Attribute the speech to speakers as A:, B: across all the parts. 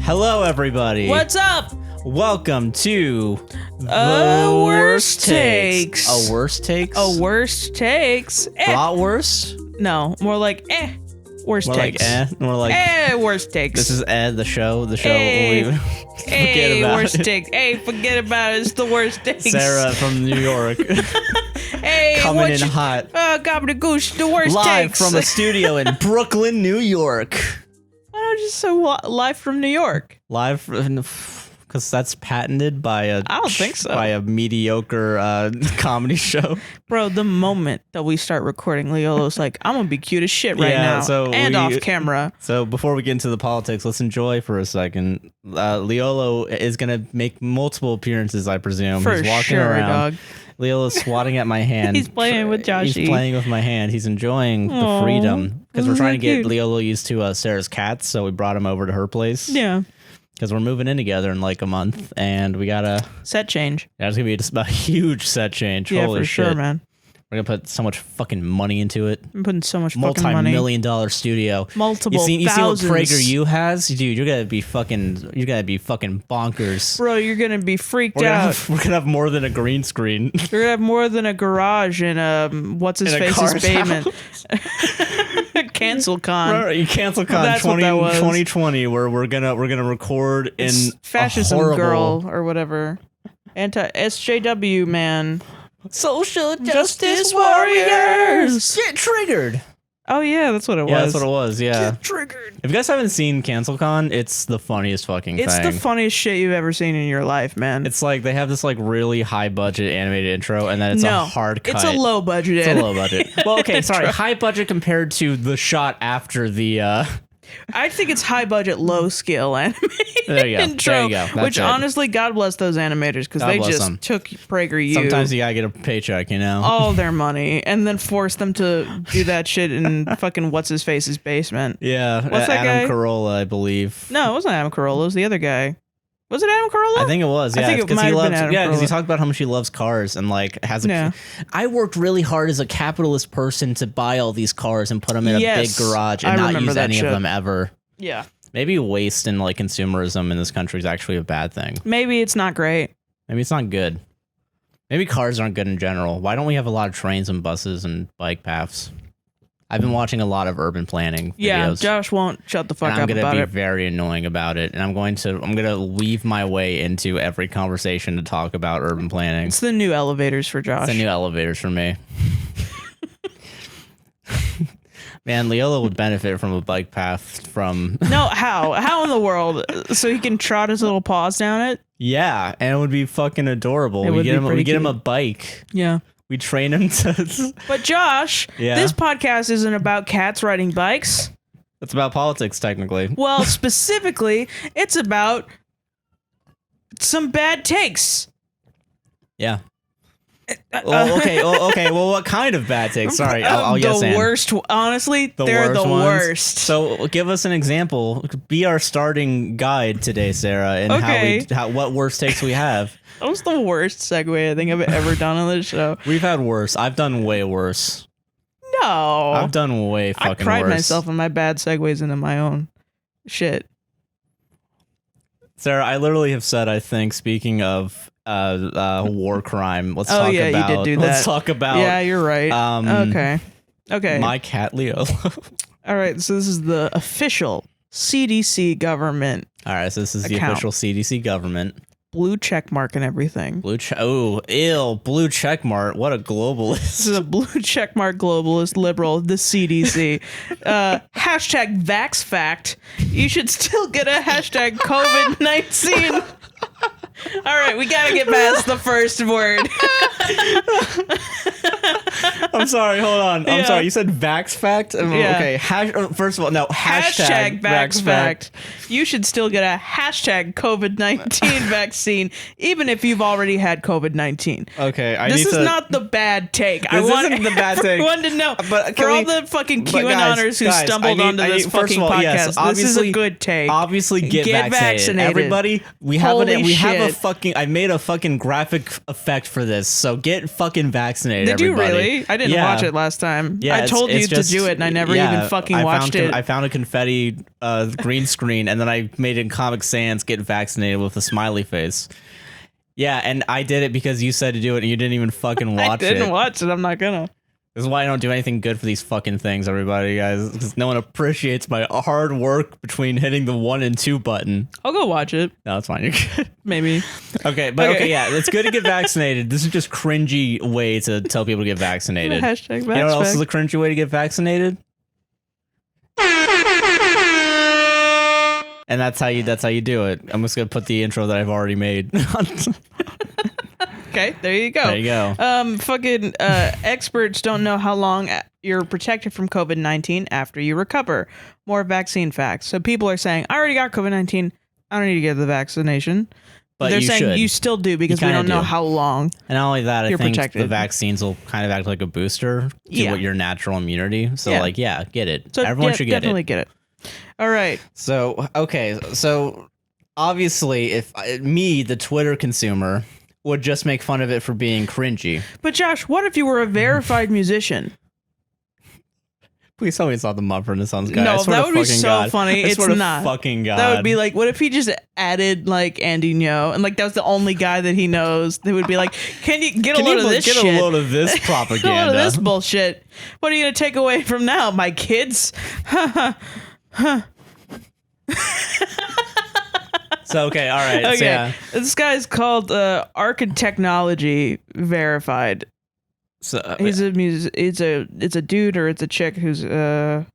A: Hello, everybody.
B: What's up?
A: Welcome to
B: The Worst Takes.
A: A worst takes?
B: A worst takes.
A: A lot worse?
B: No, more like worst
A: More
B: takes.
A: like More like
B: worst takes.
A: This is the show. The show.
B: Eh.
A: Forget about
B: worst
A: it.
B: takes. Hey, forget about it. It's the worst takes.
A: Sarah from New York.
B: Hey,
A: coming in hot.
B: Gobbledygoosh, the worst
A: Live
B: takes.
A: from a studio in Brooklyn, New York.
B: Why don't you just say live from New York?
A: Live because that's patented by a
B: I don't think so.
A: By a mediocre comedy show.
B: Bro, the moment that we start recording, Leolo's like, I'm gonna be cute as shit right now. And off camera.
A: So before we get into the politics, let's enjoy for a second. Leolo is gonna make multiple appearances, I presume.
B: For
A: He's walking
B: sure,
A: around.
B: dog.
A: Leolo's swatting at my hand.
B: He's playing with Joshy.
A: He's playing with my hand. He's enjoying the freedom. Because we're trying to get Leolo used to Sarah's cats, so we brought him over to her place.
B: Yeah.
A: Because we're moving in together in like a month, and we gotta
B: set change.
A: That's gonna be just a huge set change.
B: Yeah,
A: Holy
B: for
A: shit.
B: sure, man.
A: We're gonna put so much fucking money into it.
B: I'm putting so much fucking money.
A: Multi-million-dollar studio.
B: Multiple
A: you see
B: thousands.
A: what PragerU has, dude. You're gonna be fucking bonkers,
B: bro. You're gonna be freaked out.
A: We're gonna have more than a green screen.
B: You're gonna have more than a garage in what's his face's basement. Cancel Con.
A: Right, Cancel Con 2020, where we're gonna record in
B: Fascism
A: a horrible
B: Girl or whatever. SJW man.
A: Social
B: Justice Warriors.
A: Get triggered.
B: Oh yeah, that's what it was.
A: Yeah, that's what it was. Yeah.
B: Get triggered.
A: If you guys haven't seen Cancel Con, it's the funniest fucking thing.
B: It's the funniest shit you've ever seen in your life, man.
A: It's like they have this like really high budget animated intro, and then it's a hard cut.
B: It's a low budget.
A: It's a low budget. Well, okay, sorry, high budget compared to the shot after the.
B: I think it's high budget, low skill animated
A: there you go.
B: intro.
A: There you go. That's
B: which
A: it.
B: honestly, God bless those animators because they just took PragerU.
A: Sometimes you gotta get a paycheck, you know.
B: All their money and then force them to do that shit in fucking what's his face's basement.
A: Yeah,
B: what's that
A: Adam
B: guy?
A: Carolla, I believe.
B: No, it wasn't Adam Carolla. It was the other guy. Was it Adam Carolla?
A: I think it was. Yeah,
B: I think it might have been Adam
A: because he
B: Carolla.
A: talked about how much he loves cars and like has a.
B: Yeah.
A: I worked really hard as a capitalist person to buy all these cars and put them in a big garage and not use any of them ever.
B: Yeah.
A: Maybe waste and like consumerism in this country is actually a bad thing.
B: Maybe it's not great.
A: Maybe it's not good. Maybe cars aren't good in general. Why don't we have a lot of trains and buses and bike paths? I've been watching a lot of urban planning videos.
B: Yeah, Josh won't shut the fuck up about it.
A: I'm gonna be very annoying about it, and I'm gonna weave my way into every conversation to talk about urban planning.
B: It's the new elevators for Josh.
A: It's the new elevators for me. Man, Leolo would benefit from a bike path from...
B: No, how? How in the world? So he can trot his little paws down it?
A: Yeah, and it would be fucking adorable.
B: We get
A: him a bike.
B: Yeah.
A: We train him to...
B: But Josh, this podcast isn't about cats riding bikes.
A: It's about politics, technically.
B: Well, specifically, it's about some bad takes.
A: Yeah. Okay. Well, what kind of bad takes? Sorry, I'll yes and.
B: The worst. Honestly, they're the worst.
A: So, give us an example. Be our starting guide today, Sarah, and what worst takes we have.
B: That was the worst segue I think I've ever done on this show.
A: We've had worse. I've done way worse.
B: No,
A: I've done way fucking worse. I
B: pride myself on my bad segues into my own shit.
A: Sarah, I literally have said, I think, speaking of war crime. Let's talk about.
B: You did do that.
A: Let's talk about.
B: Yeah, you're right. Okay.
A: My cat Leo.
B: All right, so this is the official CDC government.
A: All right, so this is the official CDC government.
B: Blue check mark and everything.
A: Blue check mark. What a globalist.
B: This is a blue check mark globalist liberal, the CDC. Hashtag VaxFact. You should still get a hashtag COVID-19. All right, we gotta get past the first word.
A: I'm sorry, hold on. I'm sorry, you said VaxFact?
B: Yeah.
A: Okay, first of all, no, hashtag
B: VaxFact. You should still get a hashtag COVID-19 vaccine, even if you've already had COVID-19.
A: Okay,
B: this is not the bad take.
A: This isn't the bad take.
B: I want to know. But for all the fucking QAnoners who stumbled onto this fucking podcast, this is a good take.
A: Obviously, get vaccinated. Everybody, we have I made a fucking graphic effect for this. So get fucking vaccinated.
B: Did you
A: everybody.
B: really? I didn't watch it last time.
A: Yeah,
B: I told you
A: just,
B: to do it, and I never even fucking watched it.
A: I found a confetti green screen, and then I made it in Comic Sans get vaccinated with a smiley face. Yeah, and I did it because you said to do it, and you didn't even fucking watch it.
B: I didn't watch it. I'm not gonna.
A: This is why I don't do anything good for these fucking things, everybody, guys. Because no one appreciates my hard work between hitting the 1 and 2 button.
B: I'll go watch it.
A: No, it's fine. You're good.
B: Maybe.
A: Okay, but okay, yeah, it's good to get vaccinated. This is just cringy way to tell people to get vaccinated.
B: Hashtag
A: you know what else is a cringy way to get vaccinated? And that's how you do it. I'm just gonna put the intro that I've already made.
B: Okay, there you go.
A: There you go.
B: Fucking experts don't know how long you're protected from COVID-19 after you recover. More vaccine facts. So people are saying, I already got COVID-19. I don't need to get the vaccination.
A: But
B: they're saying
A: should.
B: you still do because we don't know how long.
A: And not only that, I think
B: protected.
A: the vaccines will kind of act like a booster to what your natural immunity. So get it.
B: So
A: everyone should get it.
B: Definitely get it. All right.
A: So, okay. So obviously if me, the Twitter consumer, would just make fun of it for being cringy.
B: But Josh, what if you were a verified musician?
A: Please tell me it's not the Mumford & Sons guy.
B: No, that would be so funny. It's not.
A: Fucking God.
B: That would be like, what if he just added like Andy Ngo and like that was the only guy that he knows that would be like, can you get a load of this shit?
A: Get a load of this propaganda.
B: Get a load of this bullshit. What are you gonna take away from now, my kids?
A: So okay, all right.
B: Okay,
A: so, yeah.
B: This guy's called Architechnology Verified.
A: So
B: He's it's a dude or it's a chick who's
A: I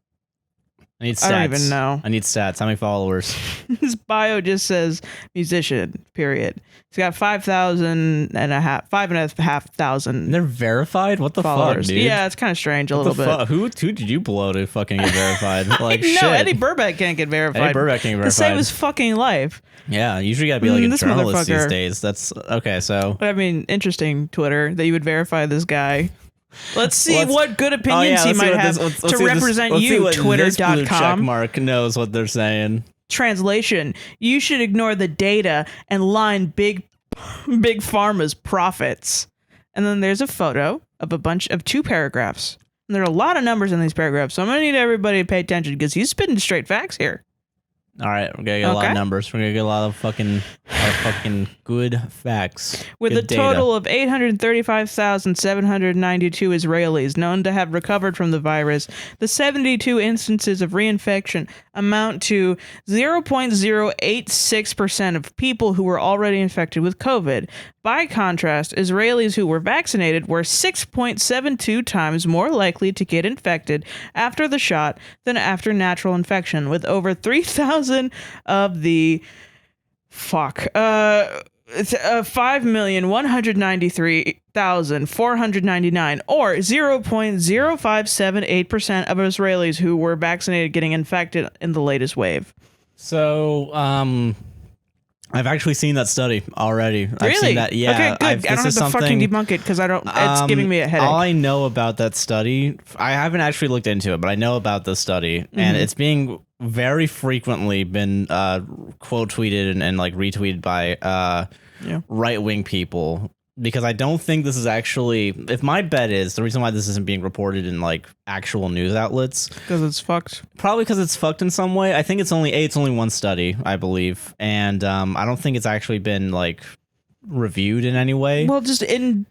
A: need stats.
B: I don't even know.
A: I need stats. How many followers?
B: His bio just says musician. Period. He's got 5,500.
A: They're verified. What the
B: followers.
A: fuck, dude?
B: Yeah, it's kind of strange a little bit.
A: Who did you blow to fucking get verified? Like
B: no,
A: shit.
B: Eddie Burback can't get verified.
A: Eddie Burback can't get verified.
B: To save his fucking life.
A: Yeah, you usually gotta be like a
B: this
A: journalist
B: motherfucker.
A: these days. That's okay. So
B: I mean, interesting Twitter that you would verify this guy. Let's see what good opinions he might have to represent you. Twitter.com.
A: Checkmark knows what they're saying.
B: Translation: you should ignore the data and line big pharma's profits. And then there's a photo of two paragraphs. And there are a lot of numbers in these paragraphs, so I'm gonna need everybody to pay attention because he's spitting straight facts here.
A: All right, we're gonna get a lot of numbers. We're gonna get a lot of fucking good facts.
B: With
A: good
B: a total of 835,792 Israelis known to have recovered from the virus, the 72 instances of reinfection amount to 0.086% of people who were already infected with COVID. By contrast, Israelis who were vaccinated were 6.72 times more likely to get infected after the shot than after natural infection, with over 3,000 of the 5,193,499, or 0.0578% of Israelis who were vaccinated getting infected in the latest wave.
A: So, I've actually seen that study already.
B: Really?
A: I've seen that. Yeah.
B: Okay, good. I don't have to fucking debunk it because I don't. It's giving me a headache.
A: All I know about that study, I haven't actually looked into it, but I know about the study, and it's being very frequently been quote tweeted and like retweeted by right wing people. Because I don't think this is actually, if my bet is, the reason why this isn't being reported in like actual news outlets.
B: Because it's fucked.
A: Probably because it's fucked in some way. I think it's only one study, I believe. And I don't think it's actually been like reviewed in any way.
B: Well, just in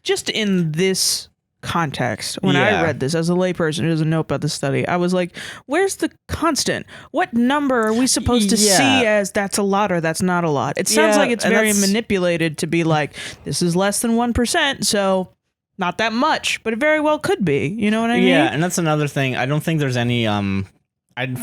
B: this context, when I read this as a layperson who doesn't know about the study, I was like, where's the constant? What number are we supposed to see as that's a lot or that's not a lot? It sounds like it's very manipulated to be like, this is less than 1%, so not that much, but it very well could be. You know what I mean?
A: Yeah, and that's another thing. I don't think there's any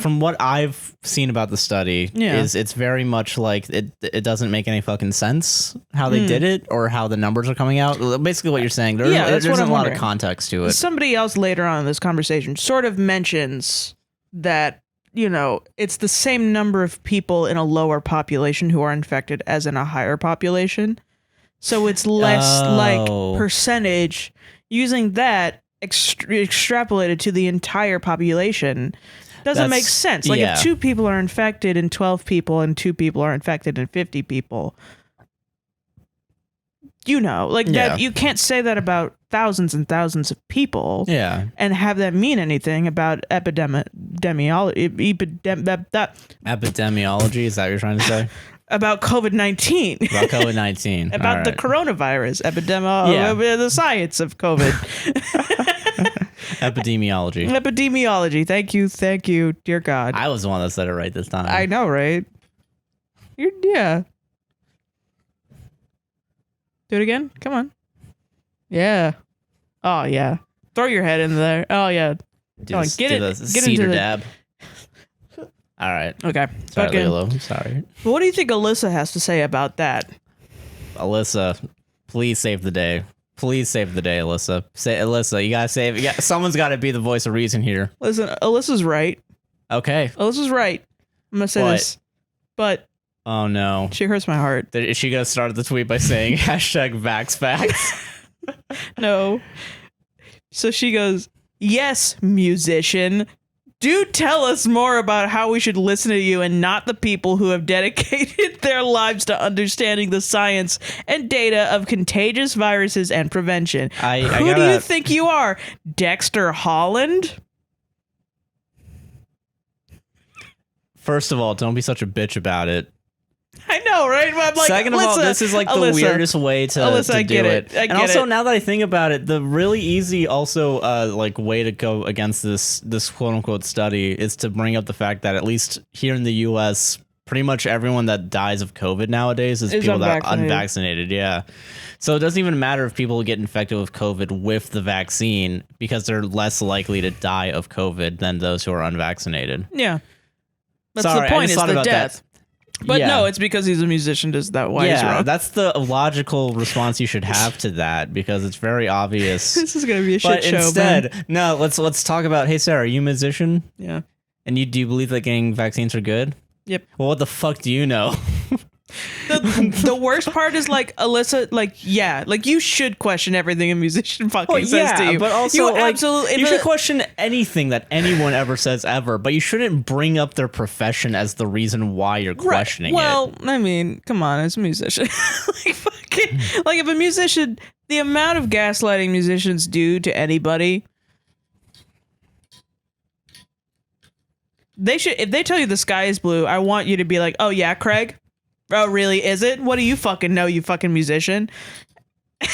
A: from what I've seen about the study, is it's very much like it doesn't make any fucking sense how they did it or how the numbers are coming out. Basically what you're saying, there's a lot of context to it.
B: Somebody else later on in this conversation sort of mentions that, it's the same number of people in a lower population who are infected as in a higher population. So it's less like percentage, using that extrapolated to the entire population. Doesn't make sense. Like if 2 people are infected and 12 people and 2 people are infected and 50 people, that you can't say that about thousands and thousands of people and have that mean anything about epidemiology.
A: Epidemiology, is that what you're trying to say?
B: About COVID-19.
A: About COVID-19.
B: About the coronavirus. The science of COVID.
A: Epidemiology.
B: Thank you, dear God.
A: I was the one that said it right this time.
B: I know, right? Yeah. Do it again. Come on. Yeah. Oh yeah. Throw your head in there. Oh yeah. Get into the
A: dab. All right.
B: Okay.
A: Sorry, Lilo. I'm sorry.
B: What do you think Alyssa has to say about that?
A: Alyssa, please save the day. Please save the day, Alyssa. Alyssa, you gotta save. Yeah, someone's got to be the voice of reason here.
B: Listen, Alyssa's right.
A: Okay.
B: Alyssa's right. I'm gonna say this, but
A: oh no,
B: she hurts my heart.
A: Is she gonna start the tweet by saying #VaxFacts?
B: No. So she goes, "Yes, musician. Do tell us more about how we should listen to you and not the people who have dedicated their lives to understanding the science and data of contagious viruses and prevention. Who do you think you are, Dexter Holland?"
A: First of all, don't be such a bitch about it.
B: I know, right? I'm like,
A: second of all, this is like the weirdest way to do it.
B: And
A: also, now that I think about it, the really easy also way to go against this quote unquote study is to bring up the fact that at least here in the U.S., pretty much everyone that dies of COVID nowadays is people that are unvaccinated. Yeah. So it doesn't even matter if people get infected with COVID with the vaccine because they're less likely to die of COVID than those who are unvaccinated.
B: Yeah. That's the point, is the death. But no, it's because he's a musician. Is that why he's wrong?
A: That's the logical response you should have to that because it's very obvious.
B: This is gonna be a shit show.
A: Instead, no, let's talk about. Hey, Sarah, are you a musician?
B: Yeah.
A: And do you believe that getting vaccines are good?
B: Yep.
A: Well, what the fuck do you know?
B: The worst part is like Alyssa, you should question everything a musician fucking says to you.
A: But also, you should question anything that anyone ever says ever, but you shouldn't bring up their profession as the reason why you're questioning it.
B: Well, I mean, come on, as a musician, if a musician, the amount of gaslighting musicians do to anybody. They should, if they tell you the sky is blue, I want you to be like, "Oh yeah, Craig? Oh really, is it? What do you fucking know, you fucking musician?" And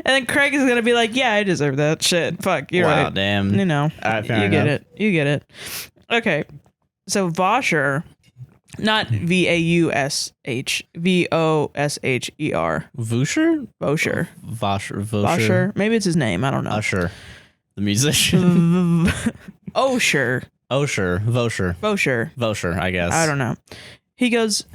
B: then Craig is gonna be like, "Yeah, I deserve that shit. Fuck, you're right.
A: Wow, damn.
B: You know,
A: right,
B: you get it. You get it." Okay, so Vosher, not VAUSH, VOSHER.
A: Vosher?
B: Vosher.
A: Vosher.
B: Maybe it's his name. I don't know.
A: Usher, the musician.
B: Osher.
A: Vosher, I guess.
B: I don't know. He goes,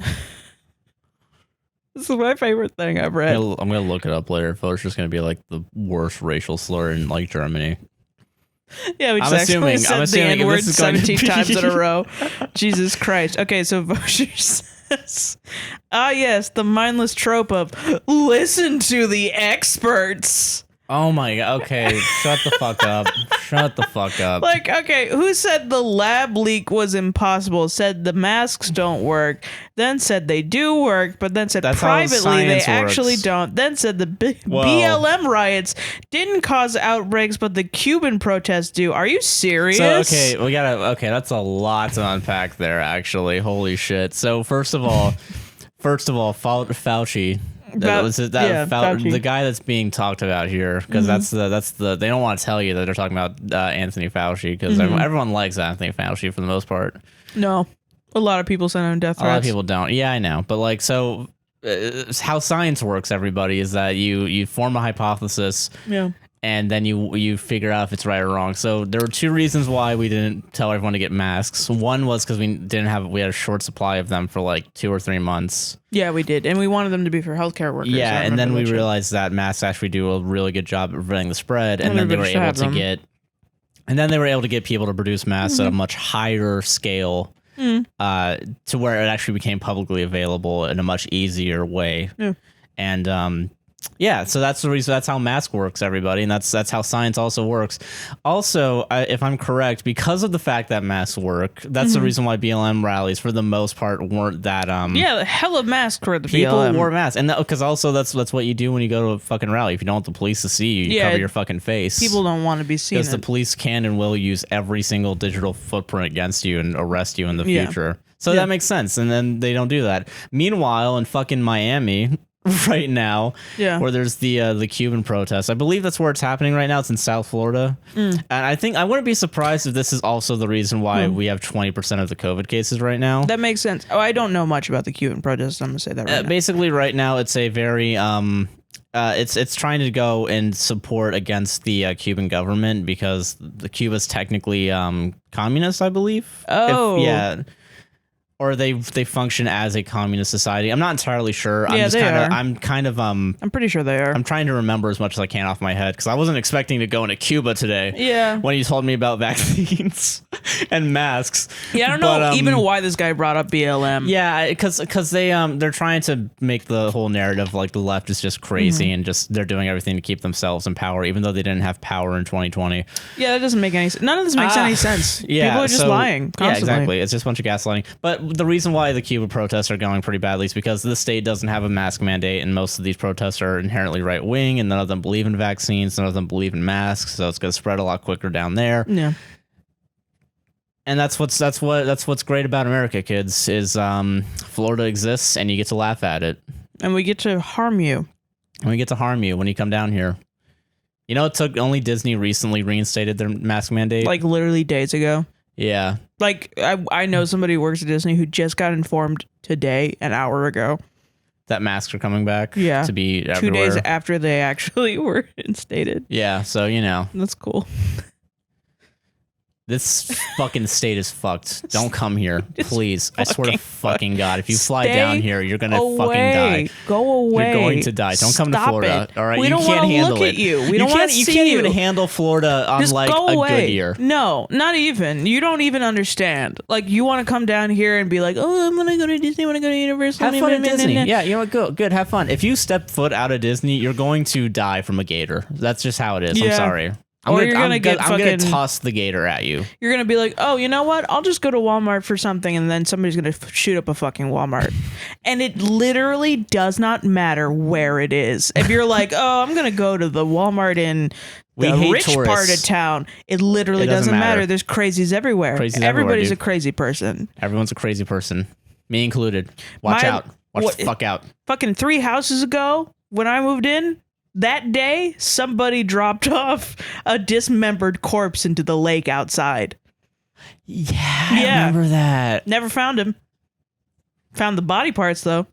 B: "This is my favorite thing I've read."
A: I'm gonna look it up later. Vosher's gonna be like the worst racial slur in like Germany.
B: Yeah, we just said the N-word 17 times in a row. Jesus Christ. Okay, so Vosher says, yes, the mindless trope of listen to the experts.
A: Oh my god, okay, shut the fuck up. Shut the fuck up.
B: Okay, who said the lab leak was impossible, said the masks don't work, then said they do work, but then said that's privately they actually don't, then said the BLM riots didn't cause outbreaks, but the Cuban protests do. Are you serious?
A: So, that's a lot to unpack there, actually. Holy shit. So, first of all, Fauci...
B: Fauci.
A: The guy that's being talked about here, because that's the they don't want to tell you that they're talking about Anthony Fauci because everyone likes Anthony Fauci for the most part.
B: No, a lot of people send him death threats.
A: A lot of people don't. Yeah, I know, but how science works, everybody, is that you form a hypothesis.
B: Yeah.
A: And then you figure out if it's right or wrong. So there were two reasons why we didn't tell everyone to get masks. One was because we had a short supply of them for like 2 or 3 months.
B: Yeah, we did, and we wanted them to be for healthcare workers.
A: Yeah, and then we realized that masks actually do a really good job of preventing the spread, and then they were able to get people to produce masks at a much higher scale, to where it actually became publicly available in a much easier way.
B: Yeah.
A: And Yeah, so that's the reason. That's how mask works, everybody, and that's how science also works. Also, if I'm correct, because of the fact that masks work, that's the reason why BLM rallies, for the most part, weren't that.
B: Yeah, the hell of masks for the
A: people
B: BLM.
A: wore masks, and because also that's what you do when you go to a fucking rally. If you don't want the police to see you, you cover your fucking face.
B: People don't want to be seen
A: because the police can and will use every single digital footprint against you and arrest you in the future. So that makes sense, and then they don't do that. Meanwhile, in fucking Miami. Right now, where there's the Cuban protests. I believe that's where it's happening right now. It's in South Florida. And I think I wouldn't be surprised if this is also the reason why we have 20% of the COVID cases right now.
B: That makes sense. Oh, I don't know much about the Cuban protests. I'm gonna say that right now.
A: Basically, right now it's a very it's trying to go and support against the Cuban government because the Cuba's technically communist, I believe.
B: Oh,
A: or they function as a communist society. I'm not entirely sure.
B: Yeah,
A: I'm
B: pretty sure they are.
A: I'm trying to remember as much as I can off my head because I wasn't expecting to go into Cuba today.
B: Yeah.
A: When you told me about vaccines and masks.
B: Yeah, I don't know even why this guy brought up BLM.
A: Yeah, because they're trying to make the whole narrative like the left is just crazy and just they're doing everything to keep themselves in power, even though they didn't have power in 2020.
B: Yeah, that doesn't make any sense. None of this makes any sense.
A: Yeah,
B: people are just lying constantly.
A: Yeah, exactly. It's just a bunch of gaslighting. But the reason why the Cuba protests are going pretty badly is because the state doesn't have a mask mandate, and most of these protests are inherently right wing, and none of them believe in vaccines, none of them believe in masks, so it's going to spread a lot quicker down there.
B: Yeah.
A: And that's what's great about America, kids, is Florida exists, and you get to laugh at it,
B: and we get to harm you.
A: And we get to harm you when you come down here. You know, it took only Disney recently reinstated their mask mandate,
B: like literally days ago.
A: Yeah.
B: Like, I know somebody who works at Disney who just got informed today, an hour ago,
A: that masks are coming back to be everywhere.
B: 2 days after they actually were instated.
A: Yeah, so, you know.
B: That's cool.
A: This fucking state is fucked. Don't come here, please. I swear to fucking God, if you fly down here, you're gonna fucking die.
B: Go away.
A: You're going to die. Don't come to Florida.
B: It.
A: All right,
B: we
A: you
B: don't
A: can't handle
B: look
A: it.
B: At you. We don't want to see
A: you. Can't even handle Florida on
B: Just
A: like
B: go
A: a
B: away.
A: good year.
B: No, not even. You don't even understand. Like, you want to come down here and be like, oh, I'm gonna go to Disney. I want to go to Universal.
A: Have fun at Disney. Yeah, you know what? Good. Have fun. If you step foot out of Disney, you're going to die from a gator. That's just how it is. I'm sorry. I'm gonna toss the gator at you.
B: You're gonna be like, oh, you know what? I'll just go to Walmart for something, and then somebody's gonna shoot up a fucking Walmart, and it literally does not matter where it is. If you're like, oh, I'm gonna go to the Walmart in the rich part of town, it literally doesn't matter. There's crazies everywhere. Everybody's a crazy person.
A: Everyone's a crazy person, me included. Watch out. Watch the fuck out.
B: Fucking 3 houses ago, when I moved in. That day, somebody dropped off a dismembered corpse into the lake outside.
A: Yeah, I remember that.
B: Never found him. Found the body parts, though.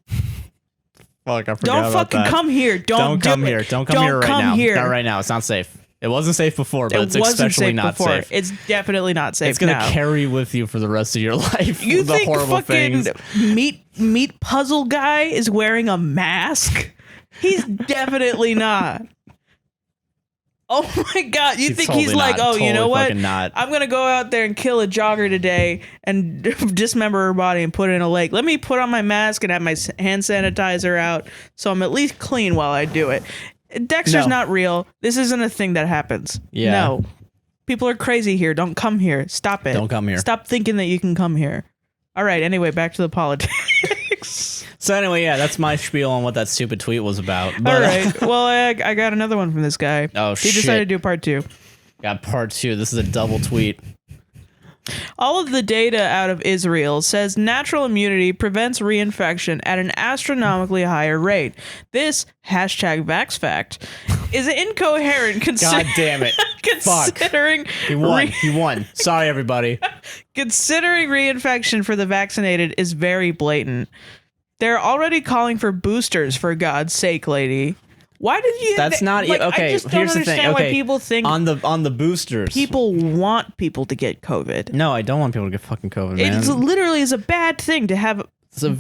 A: Fuck, I forgot
B: Don't
A: about
B: fucking
A: that.
B: come here. Don't
A: come here. Don't come here right now. Not right now. It's not safe. It wasn't safe before, but it's especially not safe.
B: It's definitely not safe.
A: It's gonna carry with you for the rest of your life.
B: You
A: the
B: think
A: horrible
B: fucking
A: things.
B: meat puzzle guy is wearing a mask? He's definitely not. Oh my God. You think he's like, oh, you know what? I'm going to go out there and kill a jogger today and dismember her body and put her in a lake. Let me put on my mask and have my hand sanitizer out so I'm at least clean while I do it. Dexter's not real. This isn't a thing that happens.
A: Yeah.
B: No. People are crazy here. Don't come here. Stop it.
A: Don't come here.
B: Stop thinking that you can come here. All right. Anyway, back to the politics.
A: So anyway, yeah, that's my spiel on what that stupid tweet was about. But,
B: all right. Well, I got another one from this guy.
A: Oh,
B: shit. He decided to do part 2.
A: Got part 2. This is a double tweet.
B: All of the data out of Israel says natural immunity prevents reinfection at an astronomically higher rate. This #VaxFact is incoherent.
A: God damn it.
B: Considering
A: He won. Sorry, everybody.
B: Considering reinfection for the vaccinated is very blatant. They're already calling for boosters, for God's sake, lady. Why did you?
A: That's not
B: like,
A: okay.
B: I just don't
A: here's the
B: understand
A: thing. Okay,
B: why people think
A: on the boosters.
B: People want people to get COVID.
A: No, I don't want people to get fucking COVID, man.
B: It literally is a bad thing to have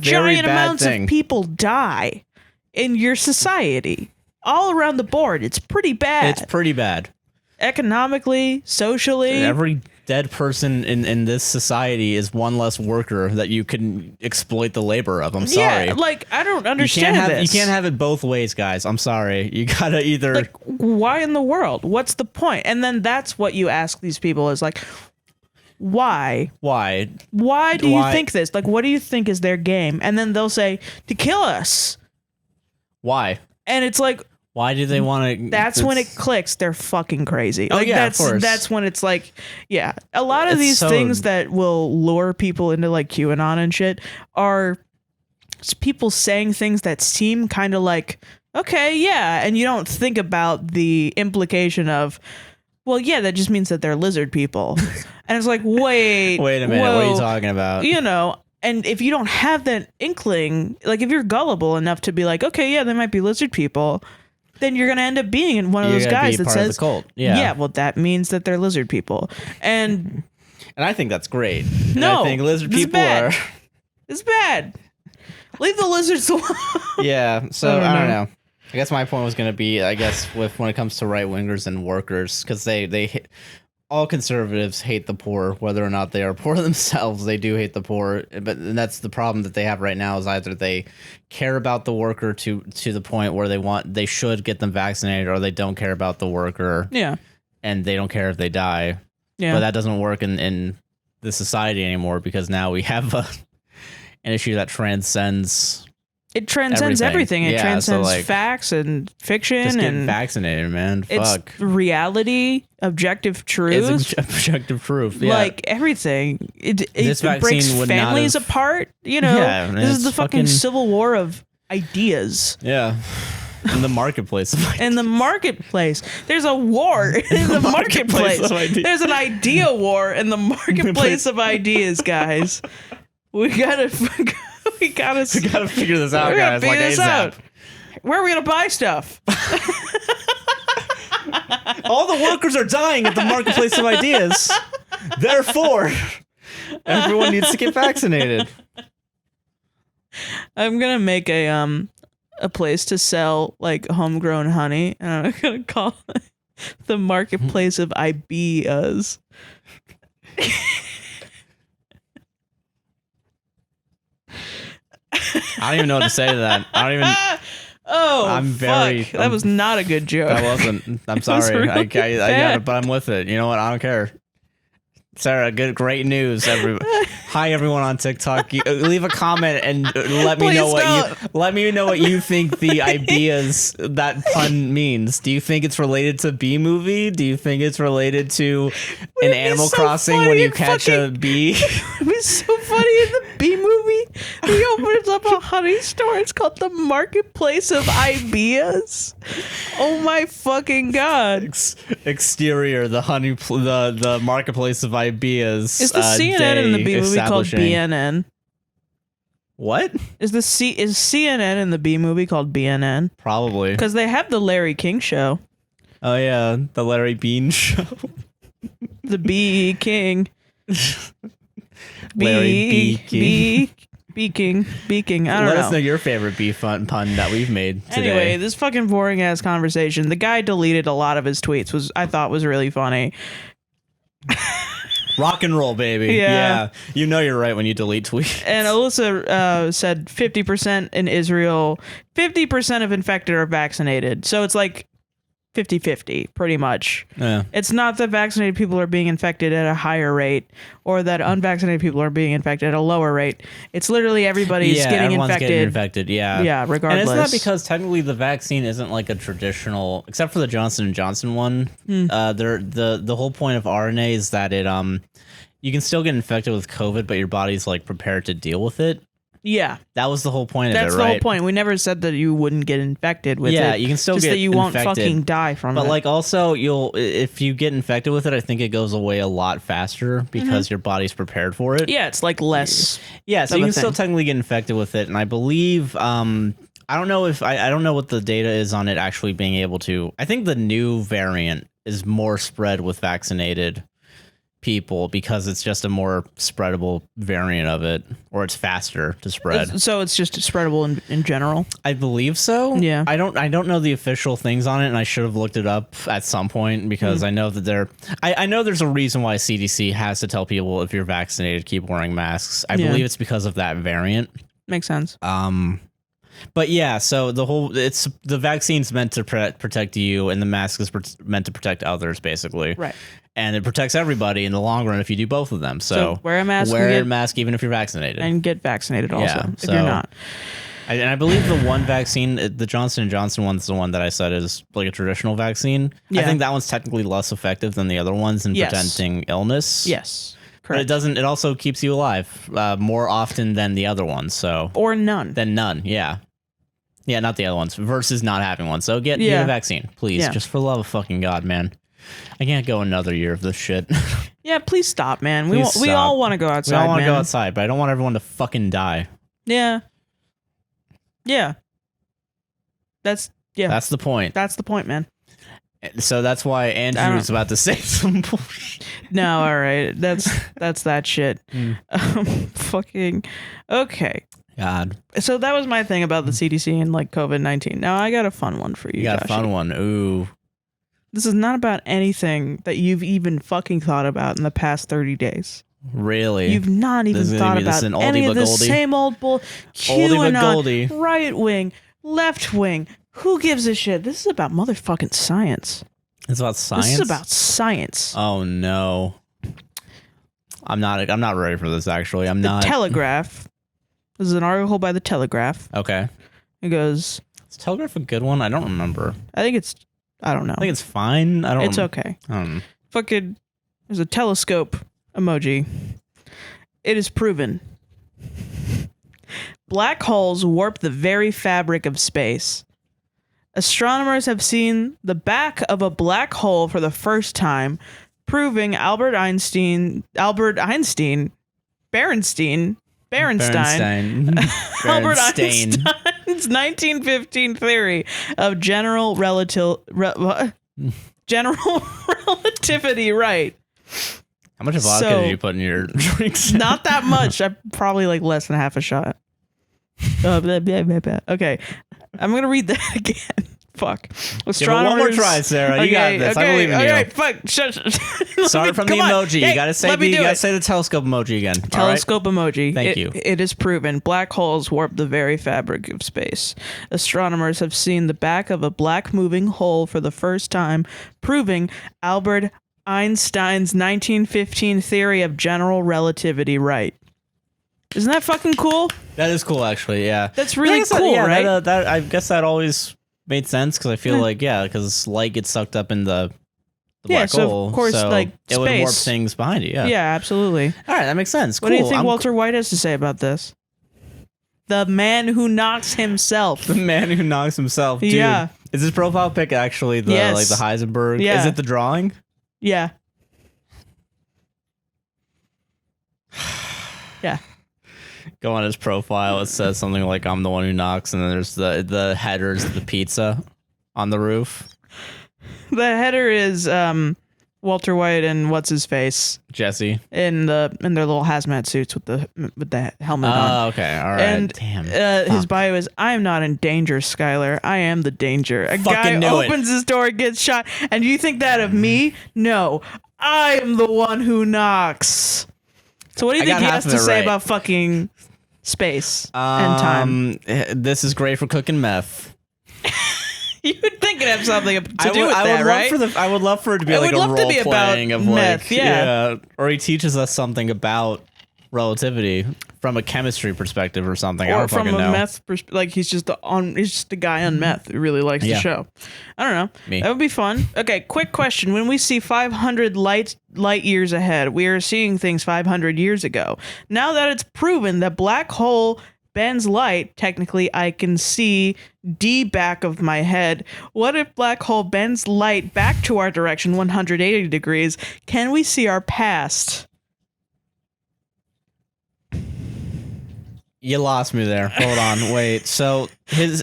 B: giant amounts of people die in your society. All around the board, it's pretty bad.
A: It's pretty bad.
B: Economically, socially,
A: every dead person in this society is one less worker that you can exploit the labor of. I'm sorry.
B: Yeah, like, I don't understand this.
A: You can't have it both ways, guys. I'm sorry. You gotta either...
B: Like, why in the world? What's the point? And then that's what you ask these people is like, why?
A: Why?
B: Why do you think this? Like, what do you think is their game? And then they'll say, to kill us.
A: Why?
B: And it's like...
A: Why do they want to...
B: That's when it clicks. They're fucking crazy.
A: Oh,
B: like,
A: yeah, of course.
B: That's when it's like, yeah. A lot of these things that will lure people into like QAnon and shit are people saying things that seem kind of like, okay, yeah. And you don't think about the implication of, well, yeah, that just means that they're lizard people. And it's like, wait
A: a minute. What are you talking about?
B: You know, and if you don't have that inkling, like if you're gullible enough to be like, okay, yeah, they might be lizard people, then you're going to end up being one of those guys that says,
A: the cult. Yeah,
B: well, that means that they're lizard people. And
A: I think that's great.
B: No,
A: I think lizard people are...
B: It's bad. Leave the lizards alone.
A: Yeah, so I don't know. I guess my point was going to be, I guess, when it comes to right-wingers and workers, because they all conservatives hate the poor, whether or not they are poor themselves. They do hate the poor, but that's the problem that they have right now is either they care about the worker to the point where they should get them vaccinated, or they don't care about the worker.
B: Yeah.
A: And they don't care if they die.
B: Yeah.
A: But that doesn't work in the society anymore, because now we have an issue that transcends...
B: It transcends everything. It transcends facts and fiction.
A: Just get
B: and
A: vaccinated, man. Fuck.
B: It's reality, objective truth.
A: It's objective proof. Yeah.
B: Like everything. It
A: vaccine
B: breaks
A: would not
B: families
A: have-
B: apart. You know,
A: Yeah,
B: this is the fucking
A: fucking-
B: civil war of ideas.
A: Yeah. In the marketplace.
B: In the marketplace. There's a war in the marketplace. There's an idea war in the marketplace of ideas, guys. We gotta figure
A: this out, guys. Like ASAP.
B: Where are we gonna buy stuff?
A: All the workers are dying at the marketplace of ideas. Therefore, everyone needs to get vaccinated.
B: I'm gonna make a place to sell like homegrown honey, and I'm gonna call it the marketplace of ideas.
A: I don't even know what to say to that. I don't even...
B: Fuck. That was not a good joke.
A: That wasn't. I'm sorry.
B: Really
A: I got it, but I'm with it. You know what? I don't care. Sarah, great news. Hi everyone on TikTok. Leave a comment and let me know what you think the ideas that pun means. Do you think it's related to Bee Movie? Do you think it's related to an Animal Crossing when you catch a bee?
B: It was so funny in the Bee Movie. He opens up a honey store. It's called the Marketplace of Ideas. Oh my fucking god!
A: Exterior, the Marketplace of Ideas.
B: Is the CNN in the Bee Movie called BNN?
A: What?
B: Is CNN in the Bee Movie called BNN?
A: Probably.
B: Because they have the Larry King show.
A: Oh yeah, the Larry Bean show.
B: The B King.
A: Larry B
B: King. I don't know.
A: Let us know your favorite bee pun that we've made today.
B: Anyway, this fucking boring ass conversation. The guy deleted a lot of his tweets, I thought was really funny.
A: Rock and roll, baby. Yeah. You know you're right when you delete tweets.
B: And Alyssa said 50% in Israel, 50% of infected are vaccinated. So it's like 50-50, pretty much.
A: Yeah.
B: It's not that vaccinated people are being infected at a higher rate or that unvaccinated people are being infected at a lower rate. It's literally everybody's getting infected.
A: Yeah.
B: Yeah, regardless.
A: And it's not because technically the vaccine isn't like a traditional, except for the Johnson & Johnson one. The whole point of RNA is that it you can still get infected with COVID, but your body's like prepared to deal with it.
B: Yeah.
A: That was the whole point of it, right?
B: That's the whole point. We never said that you wouldn't get infected with it.
A: Yeah, you can still
B: just
A: get
B: that you
A: infected,
B: won't fucking die from it.
A: But like also if you get infected with it, I think it goes away a lot faster because your body's prepared for it.
B: Yeah, it's like less.
A: Yeah, so you can still technically get infected with it, and I believe I don't know if I don't know what the data is on it actually being able to. I think the new variant is more spread with vaccinated people because it's just a more spreadable variant of it, or it's faster to spread.
B: So it's just spreadable in general.
A: I believe so.
B: Yeah.
A: I don't know the official things on it, and I should have looked it up at some point because I know that I know there's a reason why CDC has to tell people if you're vaccinated, keep wearing masks. I believe it's because of that variant.
B: Makes sense.
A: But yeah, so the vaccine's meant to protect you, and the mask is meant to protect others, basically.
B: Right.
A: And it protects everybody in the long run if you do both of them. So
B: wear a mask.
A: Wear a mask even if you're vaccinated.
B: And get vaccinated also if you're not.
A: And I believe the one vaccine, the Johnson & Johnson one's the one that I said is like a traditional vaccine. Yeah. I think that one's technically less effective than the other ones in preventing illness.
B: Yes.
A: Correct. But it also keeps you alive more often than the other ones. So
B: or none.
A: Than none, yeah. Yeah, not the other ones versus not having one. So get a vaccine, please. Just for the love of fucking God, man. I can't go another year of this shit.
B: Yeah, please stop, man. We all want to go outside.
A: We all want to go outside, but I don't want everyone to fucking die.
B: Yeah. Yeah. That's
A: the point.
B: That's the point, man.
A: So that's why Andrew's about to say some bullshit.
B: No, all right. That's that shit. Fucking okay.
A: God.
B: So that was my thing about the CDC and like COVID-19. Now I got a fun one for you.
A: You got a fun one. Ooh.
B: This is not about anything that you've even fucking thought about in the past 30 days.
A: Really?
B: You've not even thought about any of the same old bull. QAnon, right wing, left wing. Who gives a shit? This is about motherfucking science.
A: It's about science?
B: This is about science.
A: Oh no. I'm not ready for this actually. The
B: Telegraph. This is an article by the Telegraph.
A: Okay.
B: It goes,
A: is Telegraph a good one? I don't remember.
B: I don't know.
A: I think it's fine.
B: It's okay. Fucking, there's a telescope emoji. It is proven. Black holes warp the very fabric of space. Astronomers have seen the back of a black hole for the first time, proving Albert Einstein Albert Einstein's 1915 theory of general relativity, right?
A: How much vodka did you put in your drinks?
B: Not that much. Probably like less than half a shot. Okay, I'm gonna read that again. Fuck.
A: Astronomers. One more try, Sarah. You got this. I believe in you.
B: Okay, fuck.
A: Start from the emoji. You gotta say the telescope emoji again.
B: Telescope emoji.
A: Thank you.
B: It is proven black holes warp the very fabric of space. Astronomers have seen the back of a black moving hole for the first time, proving Albert Einstein's 1915 theory of general relativity right. Isn't that fucking cool?
A: That is cool, actually. Yeah.
B: That's really cool, right?
A: I guess that always made sense because I feel like because light gets sucked up in the black hole,
B: of course, like
A: it would warp things behind you.
B: Yeah, absolutely.
A: All right, that makes sense.
B: What do you think Walter White has to say about this? The man who knocks himself.
A: The man who knocks himself. Dude,
B: yeah.
A: Is his profile pic actually the like the Heisenberg?
B: Yeah.
A: Is it the drawing?
B: Yeah. Yeah.
A: Go on his profile. It says something like "I'm the one who knocks," and then there's the headers of the pizza on the roof.
B: The header is Walter White and what's his face,
A: Jesse,
B: in their little hazmat suits with the helmet on.
A: Oh, okay, all right.
B: And
A: damn,
B: his bio is, "I am not in danger, Skylar. I am the danger." A guy opens his door, gets shot, and you think that of me? No, I am the one who knocks. So what do you think he has to say about fucking space and time?
A: This is great for cooking meth.
B: You would think it'd have something to do with that, right?
A: I would love for it to be like a role playing of
B: meth,
A: like, or he teaches us something about relativity from a chemistry perspective or something.
B: Or
A: I don't
B: from
A: fucking
B: a
A: know.
B: meth perspective, like he's just a guy on meth who really likes the show. I don't know.
A: Me.
B: That would be fun. Okay, quick question: when we see 500 light years ahead, we are seeing things 500 years ago. Now that it's proven that black hole bends light, technically I can see the back of my head. What if black hole bends light back to our direction 180 degrees? Can we see our past?
A: You lost me there. Hold on. Wait. So because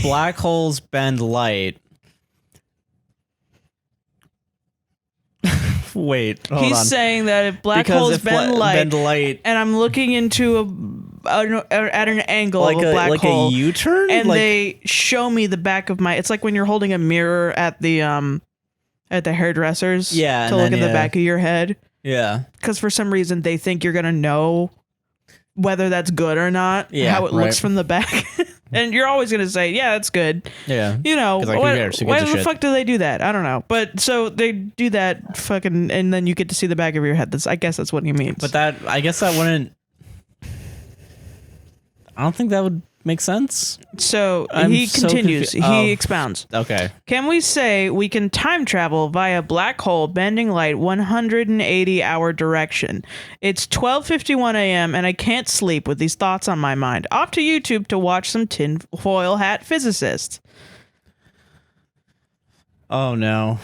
A: black holes bend light. Wait, hold
B: He's
A: on.
B: saying that if black
A: Because
B: holes
A: if
B: bend light, and I'm looking into at an angle
A: like
B: of a black hole,
A: a U-turn,
B: and
A: like,
B: they show me the back of my. It's like when you're holding a mirror at the hairdressers.
A: Yeah,
B: to look at the back of your head.
A: Yeah.
B: Because for some reason they think you're gonna know whether that's good or not.
A: Yeah,
B: how it looks from the back. And you're always going to say, yeah, that's good.
A: Yeah.
B: You know,
A: like,
B: why
A: the
B: fuck do they do that? I don't know. But so they do that fucking, and then you get to see the back of your head. I guess that's what he means.
A: But I guess that wouldn't, I don't think that would make sense.
B: So he continues. He expounds.
A: Okay.
B: Can we say we can time travel via black hole bending light 180-hour direction? It's 12:51 a.m. and I can't sleep with these thoughts on my mind. Off to YouTube to watch some tinfoil hat physicists. Oh no.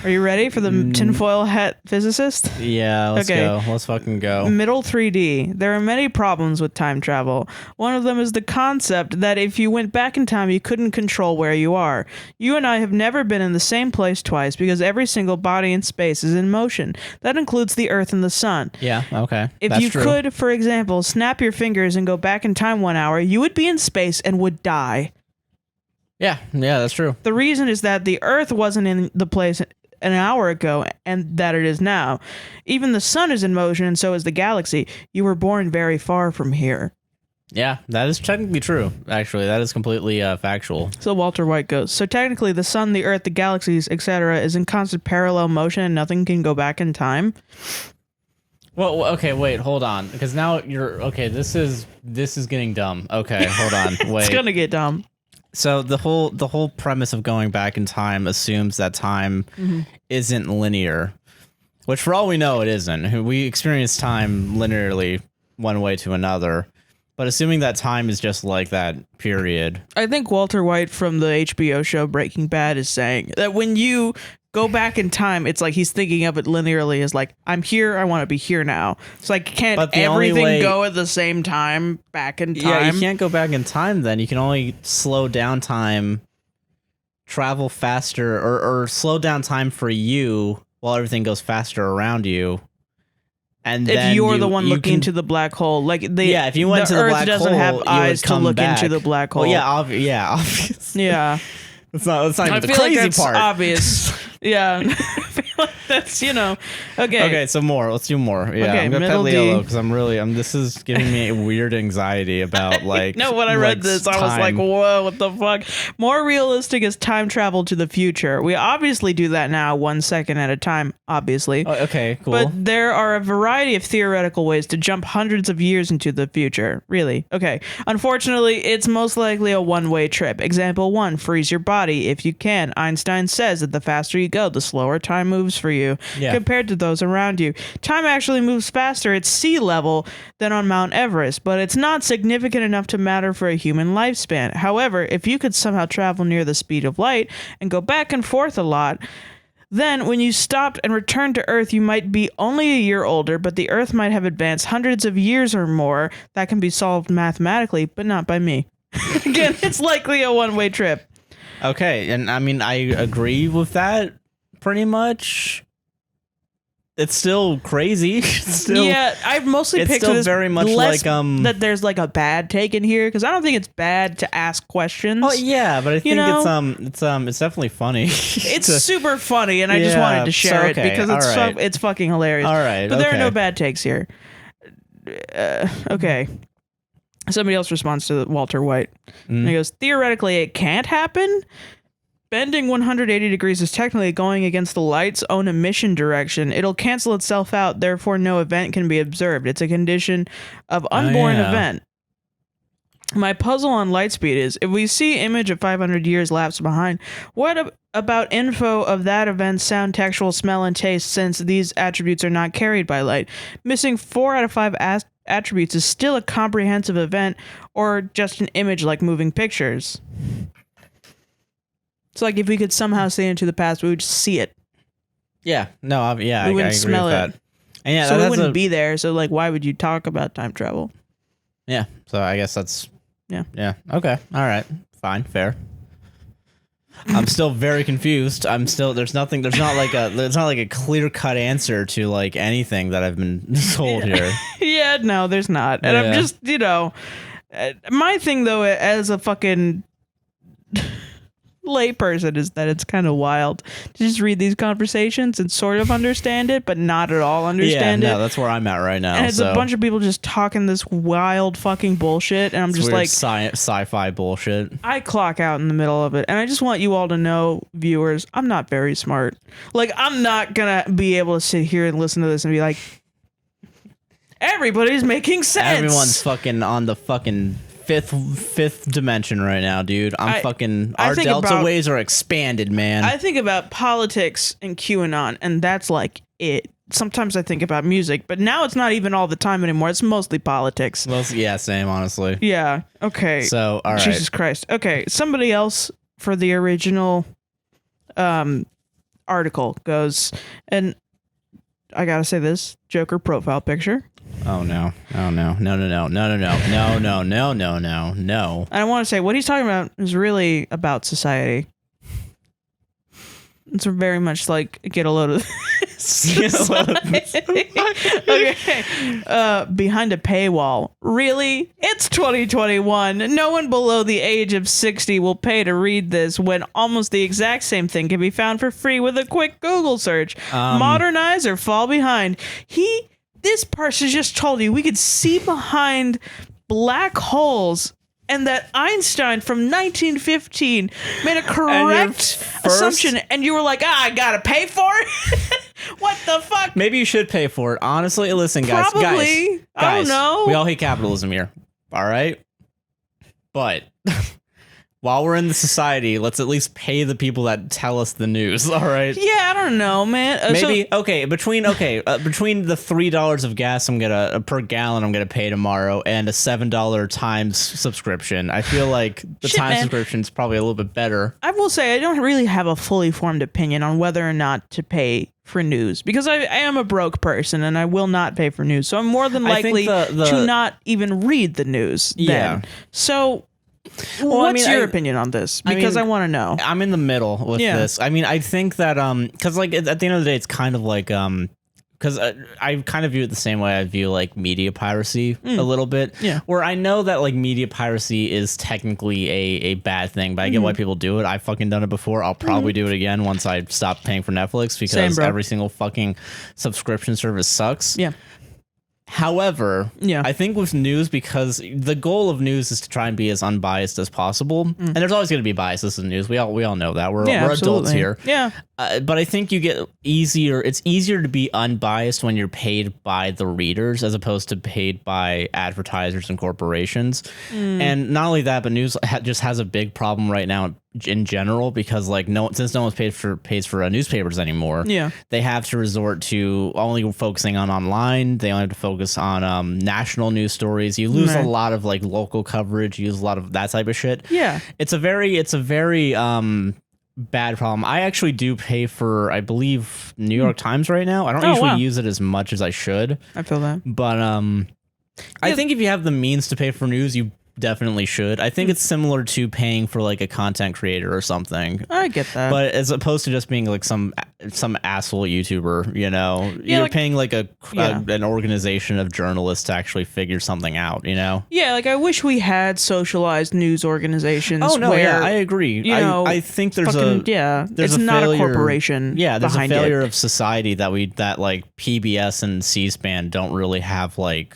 B: Are you ready for the tinfoil hat physicist?
A: Yeah, let's go. Let's fucking go.
B: Middle 3D. There are many problems with time travel. One of them is the concept that if you went back in time, you couldn't control where you are. You and I have never been in the same place twice because every single body in space is in motion. That includes the Earth and the Sun.
A: Yeah, okay.
B: If you could, for example, snap your fingers and go back in time 1 hour, you would be in space and would die.
A: Yeah, that's true.
B: The reason is that the Earth wasn't in the place an hour ago and that it is now. Even the sun is in motion and so is the galaxy. You were born very far from here.
A: Yeah, that is technically true, actually. That is completely factual.
B: So Walter White goes, so technically the sun, the Earth, the galaxies, etc. is in constant parallel motion and nothing can go back in time?
A: Well, okay, wait, hold on. Because now you're... Okay, this is getting dumb. Okay, hold on, wait.
B: It's gonna get dumb.
A: So the whole premise of going back in time assumes that time isn't linear, which for all we know it isn't. We experience time linearly one way to another, but assuming that time is just like that period. I
B: think Walter White from the HBO show Breaking Bad is saying that when you go back in time, it's like he's thinking of it linearly as like, I'm here, I want to be here now. It's like, can't everything go at the same time back in time?
A: Yeah, you can't go back in time then. You can only slow down time, travel faster, or slow down time for you while everything goes faster around you. And
B: if you're the one looking into the black hole, like
A: if you went to the
B: Earth
A: black
B: doesn't
A: hole,
B: have eyes to look into the black hole.
A: Well, yeah, obviously.
B: Yeah.
A: That's not even the crazy
B: like that's
A: part.
B: Obvious. Yeah. I feel like that's, okay.
A: Okay, so more. Let's do more. Yeah,
B: okay,
A: I'm gonna pet Leo because this is giving me weird anxiety about like.
B: No, when I read this, I was like, whoa, what the fuck? More realistic is time travel to the future. We obviously do that now 1 second at a time, obviously.
A: Oh, okay, cool.
B: But there are a variety of theoretical ways to jump hundreds of years into the future. Really? Okay. Unfortunately, it's most likely a one-way trip. Example 1, freeze your body if you can. Einstein says that the faster you go, the slower time moves for you compared to those around you. Time actually moves faster at sea level than on Mount Everest, but it's not significant enough to matter for a human lifespan. However, if you could somehow travel near the speed of light and go back and forth a lot, then when you stopped and returned to Earth, you might be only a year older, but the Earth might have advanced hundreds of years or more. That can be solved mathematically, but not by me. Again, it's likely a one-way trip.
A: Okay, and I mean, I agree with that pretty much. It's still crazy.
B: I've mostly picked
A: still very much like
B: that there's like a bad take in here because I don't think it's bad to ask questions.
A: Oh yeah, but I think it's definitely funny.
B: It's super funny, and I just wanted to share it because it's fucking hilarious.
A: All right,
B: but there are no bad takes here. Okay. Somebody else responds to Walter White. And he goes, theoretically, it can't happen. Bending 180 degrees is technically going against the light's own emission direction. It'll cancel itself out, therefore no event can be observed. It's a condition of unborn event. My puzzle on light speed is, if we see image of 500 years lapsed behind, what about info of that event's sound, textual, smell, and taste, since these attributes are not carried by light? Missing 4 out of 5 attributes is still a comprehensive event, or just an image like moving pictures. It's like if we could somehow see into the past, we would just see it.
A: Yeah, no, I agree with
B: smell
A: that. And yeah,
B: so we wouldn't be there. So like, why would you talk about time travel?
A: Yeah, so I guess that's
B: yeah.
A: Okay, all right, fine, fair. I'm still very confused. There's not like a clear cut answer to like anything that I've been told here.
B: Yeah, no, there's not. And I'm just, my thing though, as a fucking layperson, is that it's kind of wild to just read these conversations and sort of understand it, but not at all understand it.
A: Yeah, no, that's where I'm at right now.
B: And it's a bunch of people just talking this wild fucking bullshit, and I'm just like
A: sci-fi bullshit.
B: I clock out in the middle of it, and I just want you all to know, viewers, I'm not very smart. Like, I'm not gonna be able to sit here and listen to this and be like, everybody's making sense.
A: Everyone's fucking on the fucking fifth dimension right now, dude. Our delta waves are expanded, man.
B: I think about politics and QAnon, and that's like it. Sometimes I think about music, but now it's not even all the time anymore. It's mostly politics.
A: Yeah, same, honestly.
B: Yeah. Okay.
A: So, all right.
B: Jesus Christ. Okay. Somebody else for the original article goes, and I gotta say this, Joker profile picture.
A: Oh no. No.
B: I want to say what he's talking about is really about society. It's very much like get a load of this. Okay. Behind a paywall. Really? It's 2021. No one below the age of 60 will pay to read this when almost the exact same thing can be found for free with a quick Google search. Modernize or fall behind. This person just told you we could see behind black holes, and that Einstein from 1915 made a correct assumption, and you were like, I gotta pay for it? What the fuck?
A: Maybe you should pay for it. Honestly, listen, guys.
B: Probably.
A: Guys,
B: I don't know.
A: We all hate capitalism here. All right? But while we're in the society, let's at least pay the people that tell us the news, all right?
B: Yeah, I don't know, man.
A: Maybe between the $3 of gas per gallon I'm gonna pay tomorrow and a $7 Times subscription, I feel like the Times subscription is probably a little bit better.
B: I will say I don't really have a fully formed opinion on whether or not to pay for news, because I am a broke person and I will not pay for news, so I'm more than likely to not even read the news.
A: Yeah.
B: So. What's your opinion on this? Because I want to know.
A: I'm in the middle with this. I mean, I think that because like at the end of the day, it's kind of like because I kind of view it the same way I view like media piracy a little bit. Yeah. Where I know that like media piracy is technically a bad thing, but I get why people do it. I've fucking done it before. I'll probably do it again once I stop paying for Netflix, because every single fucking subscription service sucks. Yeah. However, I think with news, because the goal of news is to try and be as unbiased as possible, and there's always going to be biases in news. We all know that. We're adults here. Yeah. But I think it's easier to be unbiased when you're paid by the readers as opposed to paid by advertisers and corporations. And not only that, but news just has a big problem right now in general, because like since no one pays for newspapers anymore, they have to resort to only focusing on online. They only have to focus on national news stories. You lose a lot of like local coverage. You lose a lot of that type of shit. Yeah, it's a very bad problem. I actually do pay for, I believe, New York Times right now. I don't usually use it as much as I should.
B: I feel that,
A: but I think if you have the means to pay for news, you definitely should. I think it's similar to paying for like a content creator or something.
B: I get that,
A: but as opposed to just being like some asshole YouTuber, you're like, paying like an organization of journalists to actually figure something out.
B: Yeah, like I wish we had socialized news organizations. Oh no,
A: yeah, I agree. I think there's
B: it's not a corporation.
A: Yeah, there's a failure of society that like PBS and C-SPAN don't really have like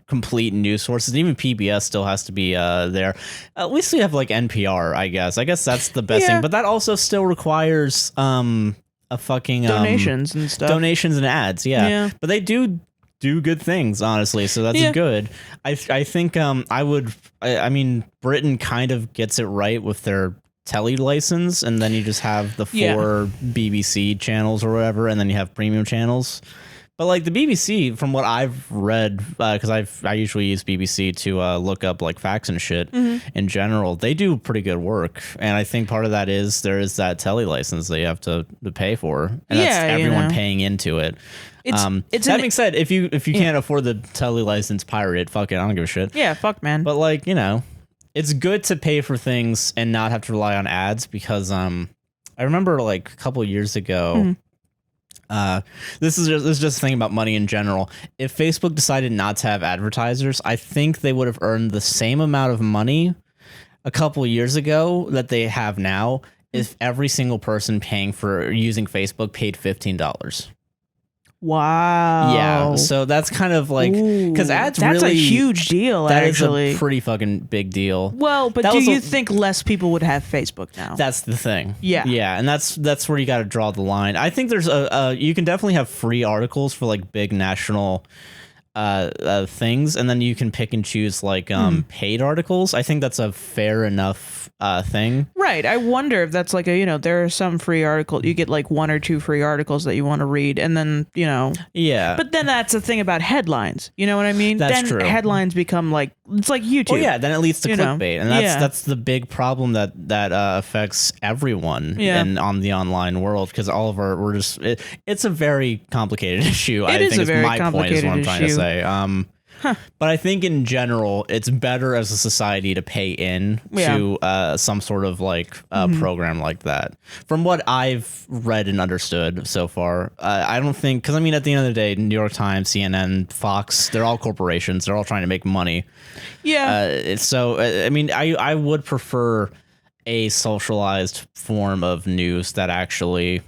A: complete news sources. And even PBS still has to be there. At least we have like NPR, I guess. I guess that's the best thing. But that also still requires a fucking
B: donations and stuff.
A: Donations and ads, yeah. But they do good things, honestly. So that's good. I think I mean Britain kind of gets it right with their telly license, and then you just have the 4 BBC channels or whatever, and then you have premium channels. But like the BBC, from what I've read, because I usually use BBC to look up like facts and shit in general, they do pretty good work. And I think part of that is there is that telly license that you have to pay for, and that's everyone paying into it. That being said, if you can't afford the telly license, pirate it. Fuck it, I don't give a shit.
B: Yeah, fuck man.
A: But like it's good to pay for things and not have to rely on ads because I remember like a couple of years ago. This is just a thing about money in general. If Facebook decided not to have advertisers, I think they would have earned the same amount of money a couple of years ago that they have now if every single person paying for using Facebook paid $15.
B: Wow.
A: Yeah, so that's kind of like because ads
B: that's
A: really
B: a huge deal.
A: that
B: actually,
A: is a pretty fucking big deal.
B: Well, but do you think less people would have Facebook now?
A: That's the thing.
B: Yeah,
A: yeah, and that's where you got to draw the line. I think there's you can definitely have free articles for like big national things, and then you can pick and choose like paid articles. I think that's a fair enough thing.
B: Right. I wonder if that's like a, there are some free articles. You get like 1 or 2 free articles that you want to read, and then,
A: Yeah.
B: But then that's the thing about headlines. You know what I mean?
A: That's
B: then
A: true.
B: Headlines become like, it's like YouTube.
A: Oh yeah, then it leads to clickbait, and
B: Yeah.
A: that's the big problem that affects everyone on the online world, because all of our it's a very complicated issue. I think is my point is what I'm trying to say. But I think in general, it's better as a society to pay in to some sort of like program like that. From what I've read and understood so far, I don't think, because I mean, at the end of the day, New York Times, CNN, Fox, they're all corporations. They're all trying to make money. Yeah. So, I mean, I would prefer a socialized form of news that actually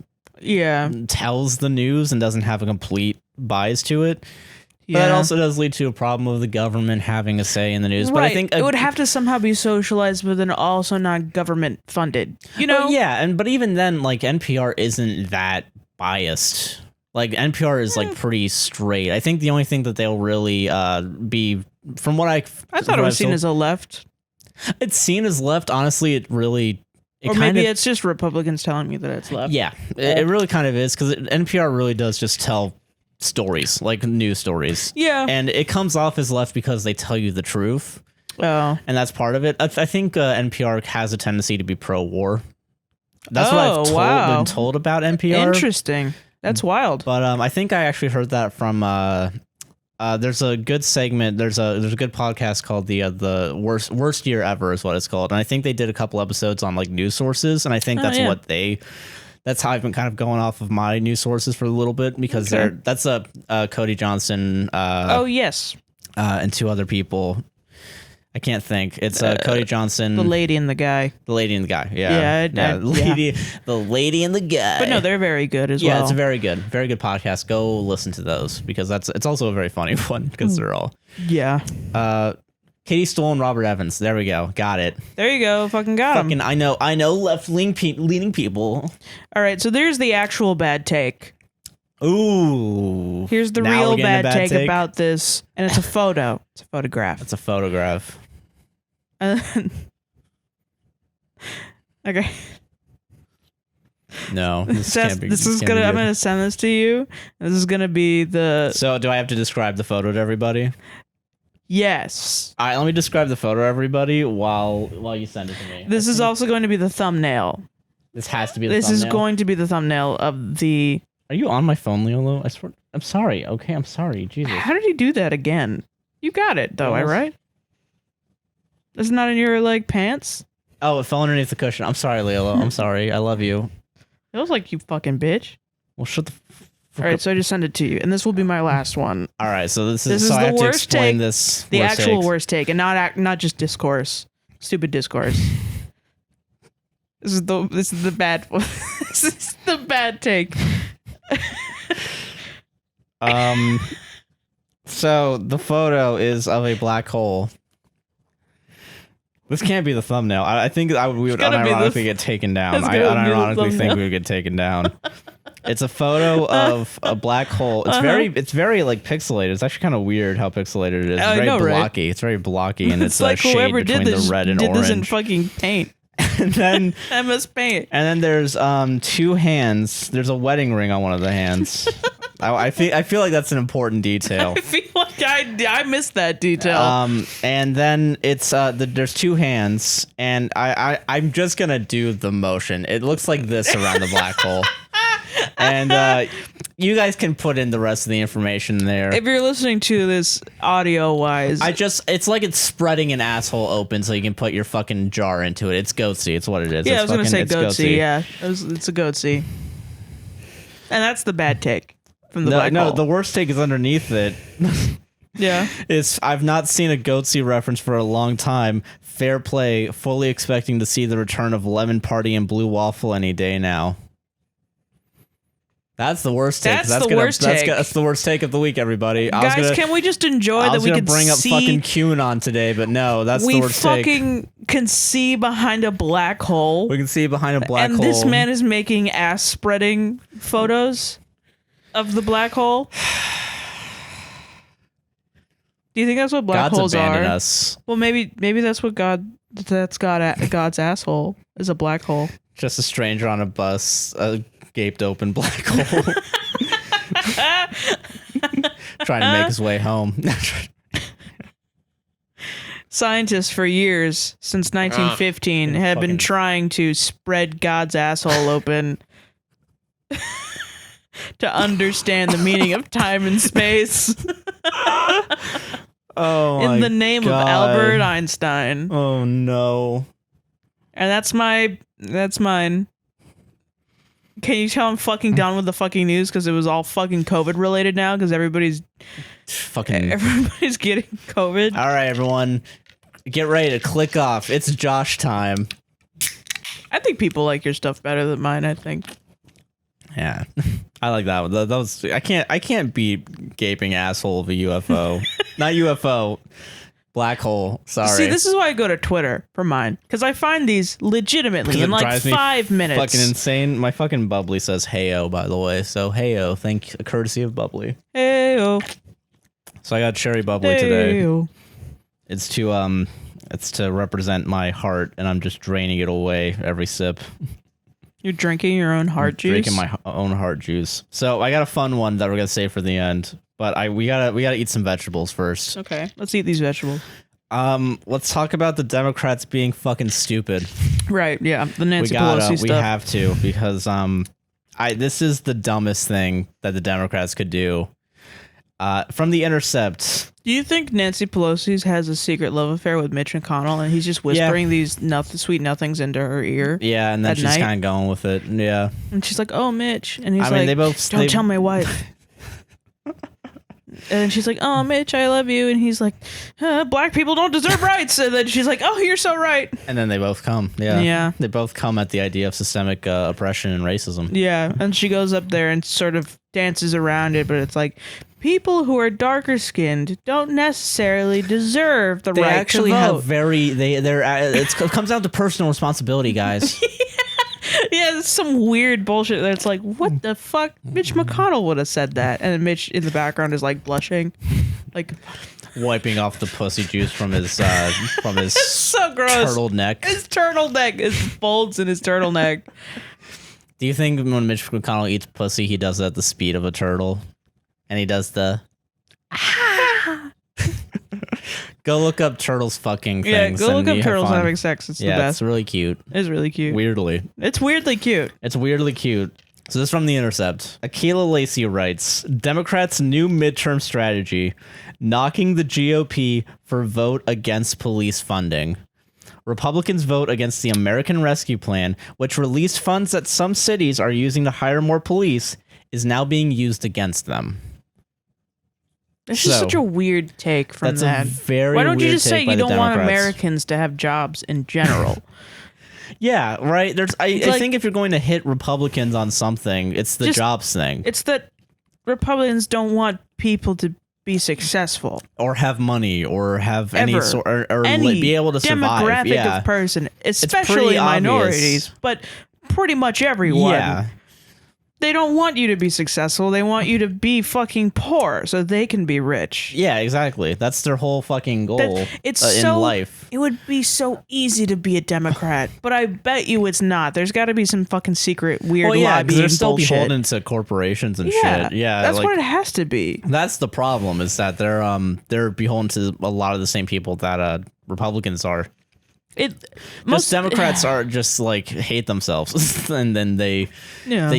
A: tells the news and doesn't have a complete bias to it. But that also does lead to a problem of the government having a say in the news. But I think
B: it would have to somehow be socialized, but then also not government funded.
A: But even then, like NPR isn't that biased. Like NPR is like pretty straight. I think the only thing that they'll really be, from what I
B: thought it was seen as a left.
A: It's seen as left. Honestly, it really.
B: Or maybe it's just Republicans telling me that it's left.
A: Yeah, it really kind of is, because NPR really does just tell stories, like news stories. Yeah. And it comes off as left because they tell you the truth. Oh. And that's part of it. I think NPR has a tendency to be pro-war. That's what I've been told about NPR.
B: Interesting. That's wild.
A: But I think I actually heard that from there's a good segment, there's a good podcast called the worst year ever is what it's called. And I think they did a couple episodes on like news sources, and I think that's how I've been kind of going off of my news sources for a little bit, because that's Cody Johnson. And 2 other people. I can't think. It's Cody Johnson,
B: the lady and the guy.
A: The lady and the guy. Yeah. The lady and the guy.
B: But no, they're very good as well.
A: Yeah, it's a very good podcast. Go listen to those, because it's also a very funny one, because they're all. Yeah. Katie Stoll and Robert Evans. There we go. Got it.
B: There you go. Fucking got him.
A: I know left-leaning people.
B: All right, so there's the actual bad take.
A: Ooh.
B: Here's the real bad take about this, and it's a photo. It's a photograph.
A: It's a photograph.
B: Okay.
A: No, this can't be.
B: I'm gonna send this to you. This is gonna be the.
A: So, do I have to describe the photo to everybody?
B: Yes.
A: All right, let me describe the photo to everybody while you send it to me.
B: This is also going to be the thumbnail.
A: This has to be the thumbnail?
B: This is going to be the thumbnail of the...
A: Are you on my phone, Leolo? I swear... I'm sorry. Okay, I'm sorry. Jesus.
B: How did you do that again? You got it, though, right? It's not in your, like, pants?
A: Oh, it fell underneath the cushion. I'm sorry, Leolo. I'm sorry. I love you.
B: It was like, you fucking bitch.
A: Well, shut the...
B: All right, so I just send it to you, and this will be my last one.
A: All right, so this is so the I have worst to explain take, this.
B: The actual worst take, and not just discourse, stupid discourse. This is the bad one. This is the bad take.
A: So the photo is of a black hole. This can't be the thumbnail. I think we would unironically get taken down. I unironically think we would get taken down. It's a photo of a black hole. It's very like pixelated. It's actually kind of weird how pixelated it is. It's very blocky. Right? It's very blocky, and it's like shade between the red and orange.
B: Did this in fucking paint.
A: And then
B: MS Paint.
A: And then there's 2 hands. There's a wedding ring on one of the hands. I feel like that's an important detail.
B: I feel like I missed that detail.
A: And then it's there's 2 hands, and I'm just gonna do the motion. It looks like this around the black hole. And You guys can put in the rest of the information there.
B: If you're listening to this audio-wise...
A: It's like it's spreading an asshole open so you can put your fucking jar into it. It's goatsy. It's what it is.
B: Yeah,
A: it's
B: I was going to say goatsy. Yeah, it's a goatsy. And that's the bad take from the black hole.
A: No, the worst take is underneath it.
B: Yeah.
A: I've not seen a goatsy reference for a long time. Fair play. Fully expecting to see the return of Lemon Party and Blue Waffle any day now. That's the worst take.
B: That's the worst take.
A: That's the worst take of the week, everybody.
B: Guys, can we just enjoy that we can
A: bring up fucking QAnon today, but no, that's the worst take.
B: We fucking can see behind a black hole.
A: We can see behind a black hole.
B: And this man is making ass spreading photos of the black hole. Do you think that's what black holes are?
A: Us.
B: Well, maybe that's what God's God's asshole is, a black hole.
A: Just a stranger on a bus, a gaped open black hole. Trying to make his way home.
B: Scientists for years, since 1915, have been trying to spread God's asshole open to understand the meaning of time and space. In the name of Albert Einstein.
A: Oh no.
B: And that's mine. Can you tell I'm fucking done with the fucking news because it was all fucking COVID related now because everybody's getting COVID.
A: All right, everyone, get ready to click off. It's Josh time.
B: I think people like your stuff better than mine. I think.
A: Yeah, I like that one. That was I can't beat gaping asshole of a UFO. Not UFO. Black hole. Sorry.
B: See, this is why I go to Twitter for mine, because I find these legitimately in like 5 minutes.
A: Fucking insane. My fucking bubbly says heyo, by the way. So heyo, courtesy of bubbly.
B: Heyo.
A: So I got cherry bubbly today. It's to represent my heart, and I'm just draining it away every sip.
B: You're drinking your own heart juice?
A: Drinking my own heart juice. So I got a fun one that we're gonna save for the end. But we gotta eat some vegetables first.
B: Okay, let's eat these vegetables.
A: Let's talk about the Democrats being fucking stupid.
B: Right, yeah, the Nancy Pelosi stuff.
A: We have to, because this is the dumbest thing that the Democrats could do. From The Intercept.
B: Do you think Nancy Pelosi has a secret love affair with Mitch McConnell, and he's just whispering these sweet nothings into her ear?
A: Yeah, and then she's kind of going with it. Yeah,
B: and she's like, "Oh, Mitch," and he's don't tell my wife. And she's like, "Oh, Mitch, I love you." And he's like, "Black people don't deserve rights." And then she's like, "Oh, you're so right."
A: And then they both come. Yeah. Yeah. They both come at the idea of systemic oppression and racism.
B: Yeah. And she goes up there and sort of dances around it. But it's like, people who are darker skinned don't necessarily deserve the right to vote. They actually have
A: it comes down to personal responsibility, guys.
B: Yeah, it's some weird bullshit that's like, what the fuck? Mitch McConnell would have said that. And then Mitch in the background is like blushing, like
A: wiping off the pussy juice from his
B: so gross.
A: Turtleneck.
B: His turtleneck, his folds in his turtleneck.
A: Do you think when Mitch McConnell eats pussy, he does it at the speed of a turtle? And he does the Go look up turtles fucking things.
B: Yeah, go look up turtles having sex. It's the best.
A: It's really cute.
B: It's really cute. It's weirdly cute.
A: It's weirdly cute. So this is from The Intercept. Akilah Lacey writes, Democrats' new midterm strategy, knocking the GOP for vote against police funding. Republicans vote against the American Rescue Plan, which released funds that some cities are using to hire more police, is now being used against them.
B: It's just such a weird take from that.
A: That's a very
B: Why don't you
A: weird
B: just say
A: take by
B: you
A: the
B: don't want
A: Democrats.
B: Americans to have jobs in general?
A: Yeah, right. I think if you're going to hit Republicans on something, it's the jobs thing.
B: It's that Republicans don't want people to be successful
A: or have money or have any sort or be able to survive.
B: Demographic of person, especially minorities, but pretty much everyone. Yeah. They don't want you to be successful. They want you to be fucking poor so they can be rich.
A: Yeah, exactly. That's their whole fucking goal in life.
B: It would be so easy to be a Democrat, but I bet you it's not. There's got to be some fucking secret weird lobbying
A: they're still
B: bullshit.
A: beholden to corporations and shit. Yeah,
B: that's what it has to be.
A: That's the problem, is that they're beholden to a lot of the same people that Republicans are. Most Democrats are just like hate themselves, and then they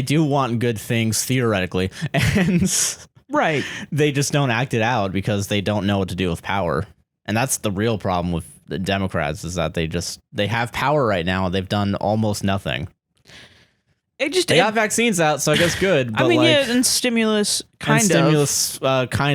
A: do want good things theoretically, and
B: right,
A: they just don't act it out because they don't know what to do with power, and that's the real problem with the Democrats is that they have power right now. And they've done almost nothing. They got vaccines out, so I guess good. But
B: and stimulus, kind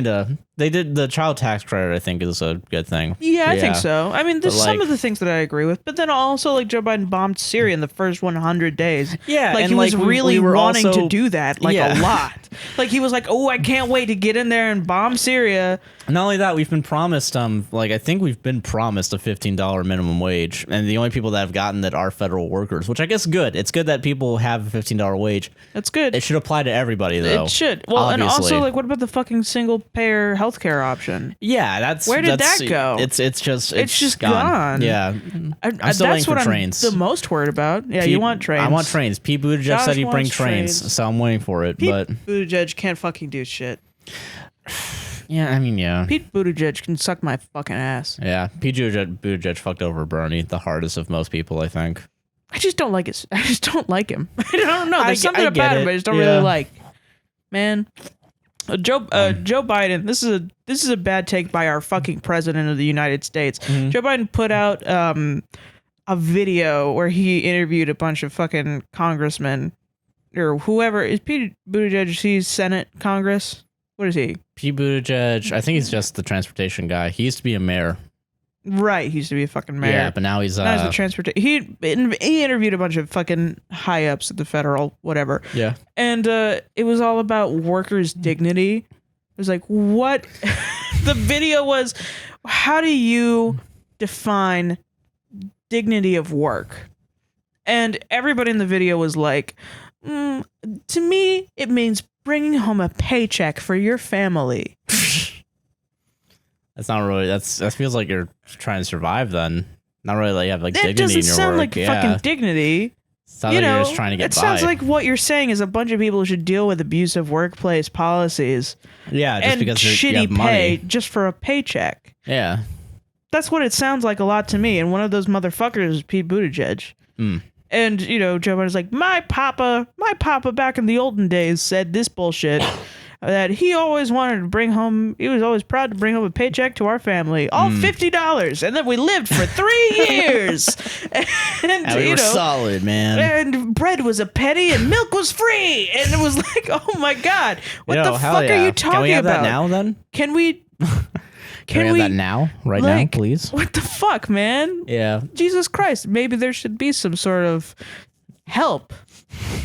A: of. They did the child tax credit, I think, is a good thing.
B: Yeah, I think so. I mean, there's some of the things that I agree with, but then also, like, Joe Biden bombed Syria in the first 100 days.
A: Yeah,
B: like, he was really wanting to do that, like, a lot. Like, he was like, oh, I can't wait to get in there and bomb Syria.
A: Not only that, we've been promised, I think we've been promised a $15 minimum wage, and the only people that have gotten that are federal workers, which I guess is good. It's good that people have a $15 wage. That's
B: good.
A: It should apply to everybody, though.
B: It should. Well, obviously. And also, like, what about the fucking single-payer healthcare option?
A: Yeah,
B: where did that go?
A: It's just gone. Yeah, I'm still waiting for trains.
B: I'm the most worried about. Yeah, you want trains.
A: I want trains. Pete Buttigieg said he'd bring trains, so I'm waiting for it. But
B: Buttigieg can't fucking do shit.
A: Yeah, I mean, yeah.
B: Pete Buttigieg can suck my fucking ass.
A: Yeah, Pete Buttigieg fucked over Bernie, the hardest of most people, I think.
B: I just don't like it. I just don't like him. I don't know. There's something about him I just don't really like. Man, Joe Biden. This is a bad take by our fucking president of the United States. Mm-hmm. Joe Biden put out a video where he interviewed a bunch of fucking congressmen or whoever. Is Pete Buttigieg? He's Senate, Congress. What is he?
A: Pete Buttigieg. I think he's just the transportation guy. He used to be a mayor.
B: Right, he used to be a fucking mayor.
A: Yeah, but now he's
B: the transportation. He interviewed a bunch of fucking high ups at the federal whatever.
A: Yeah,
B: and it was all about workers' dignity. It was like, what? The video was, how do you define dignity of work? And everybody in the video was like, to me, it means bringing home a paycheck for your family.
A: That's not really. That feels like you're trying to survive. Then not really like you have like dignity in your work.
B: That doesn't sound like fucking dignity.
A: Sounds like you're just trying to get by.
B: It sounds like what you're saying is a bunch of people should deal with abusive workplace policies.
A: Yeah, just
B: and
A: because
B: shitty
A: you have money.
B: pay just for a paycheck.
A: Yeah,
B: that's what it sounds like a lot to me. And one of those motherfuckers is Pete Buttigieg. And Joe Biden's like, my papa back in the olden days said this bullshit. That he always wanted to bring home, he was always proud to bring home a paycheck to our family, all $50, and then we lived for 3 years, and
A: we were solid, man.
B: And bread was a penny, and milk was free, and it was like, oh my god, what the fuck are you talking about?
A: Can we have that now, then?
B: Can we?
A: Can we have that now, now, please?
B: What the fuck, man?
A: Yeah,
B: Jesus Christ, maybe there should be some sort of help.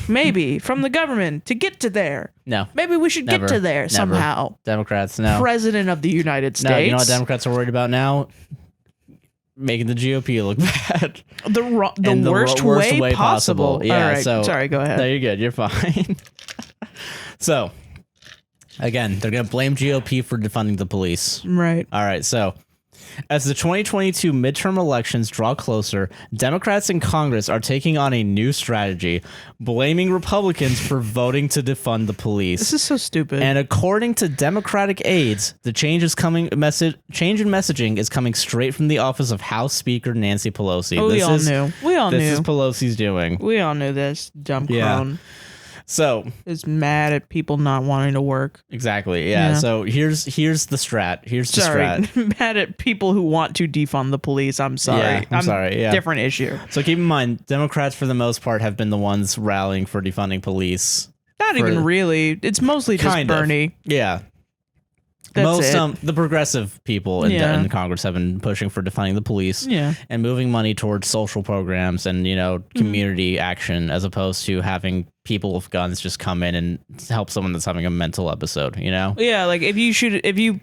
B: Maybe from the government to get to there.
A: No.
B: Maybe we should get to there somehow.
A: Democrats, no.
B: President of the United States.
A: No, you know what Democrats are worried about now? Making the GOP look bad.
B: The worst way possible.
A: Yeah,
B: all right. Sorry, go ahead.
A: No, you're good. You're fine. So, again, they're going to blame GOP for defunding the police.
B: Right.
A: All right, so as the 2022 midterm elections draw closer, Democrats in Congress are taking on a new strategy, blaming Republicans for voting to defund the police.
B: This is so stupid.
A: And according to Democratic aides, the change in messaging is coming straight from the office of House Speaker Nancy Pelosi.
B: Oh, we all knew.
A: This is Pelosi's doing.
B: We all knew this. Dumb crone.
A: So
B: is mad at people not wanting to work.
A: Exactly. Yeah. So here's the strat. Strat.
B: Mad at people who want to defund the police. I'm sorry.
A: Yeah, I'm sorry. Yeah.
B: Different issue.
A: So keep in mind, Democrats for the most part have been the ones rallying for defunding police.
B: Not even really. It's mostly just Bernie.
A: Yeah. The progressive people in Congress have been pushing for defunding the police and moving money towards social programs and community action, as opposed to having people with guns just come in and help someone that's having a mental episode.
B: Like if you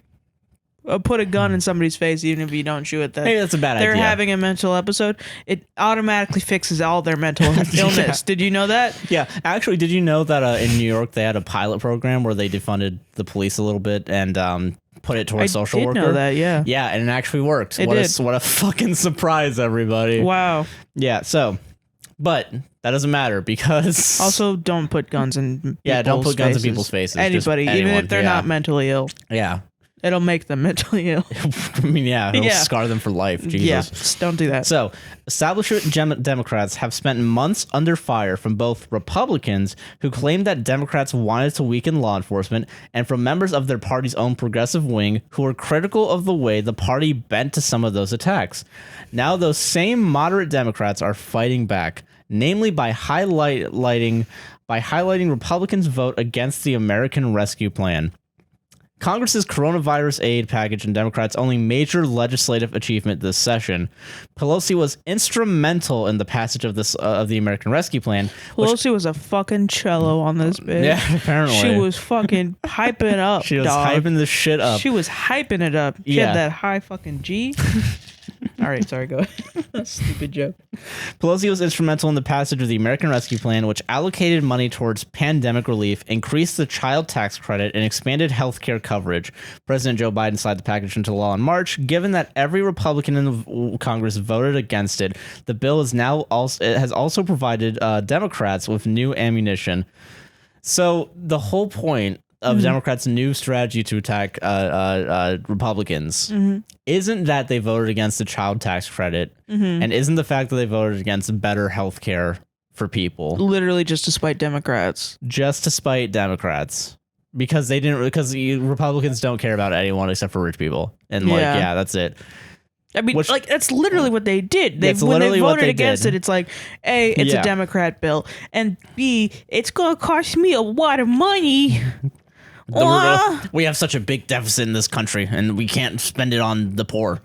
B: put a gun in somebody's face, even if you don't shoot it,
A: that's a bad idea.
B: They're having a mental episode. It automatically fixes all their mental illness. Did you know that?
A: Yeah. Actually, did you know that in New York they had a pilot program where they defunded the police a little bit and put it towards social worker?
B: I did know that, yeah.
A: Yeah, and it actually worked. What a fucking surprise, everybody.
B: Wow.
A: Yeah, so, but that doesn't matter because...
B: Also, don't put guns in people's
A: don't put guns
B: faces.
A: in people's faces.
B: Anybody, even if they're not mentally ill.
A: Yeah.
B: It'll make them mentally ill.
A: I mean, yeah, it'll scar them for life. Jesus.
B: Yeah, just don't do that.
A: So, establishment Democrats have spent months under fire from both Republicans who claimed that Democrats wanted to weaken law enforcement and from members of their party's own progressive wing who were critical of the way the party bent to some of those attacks. Now, those same moderate Democrats are fighting back, namely by highlighting Republicans' vote against the American Rescue Plan. Congress's coronavirus aid package and Democrats' only major legislative achievement this session. Pelosi was instrumental in the passage of the American Rescue Plan.
B: Pelosi was a fucking cello on this bitch.
A: Yeah, apparently.
B: She was fucking piping up,
A: She was hyping this shit up.
B: She was hyping it up. She had that high fucking G. All right, sorry, go ahead. Stupid joke.
A: Pelosi was instrumental in the passage of the American Rescue Plan, which allocated money towards pandemic relief, increased the child tax credit, and expanded health care coverage. President Joe Biden signed the package into law in March. Given that every Republican in the Congress voted against it, the bill is now has also provided Democrats with new ammunition. So the whole point of Democrats' new strategy to attack Republicans isn't that they voted against the child tax credit and isn't the fact that they voted against better health care for people.
B: Literally just to spite Democrats.
A: Just to spite Democrats. Because Republicans don't care about anyone except for rich people. And that's it.
B: I mean, that's literally what they did. When they voted against it, it's like, A, it's a Democrat bill, and B, it's going to cost me a lot of money.
A: We have such a big deficit in this country, and we can't spend it on the poor.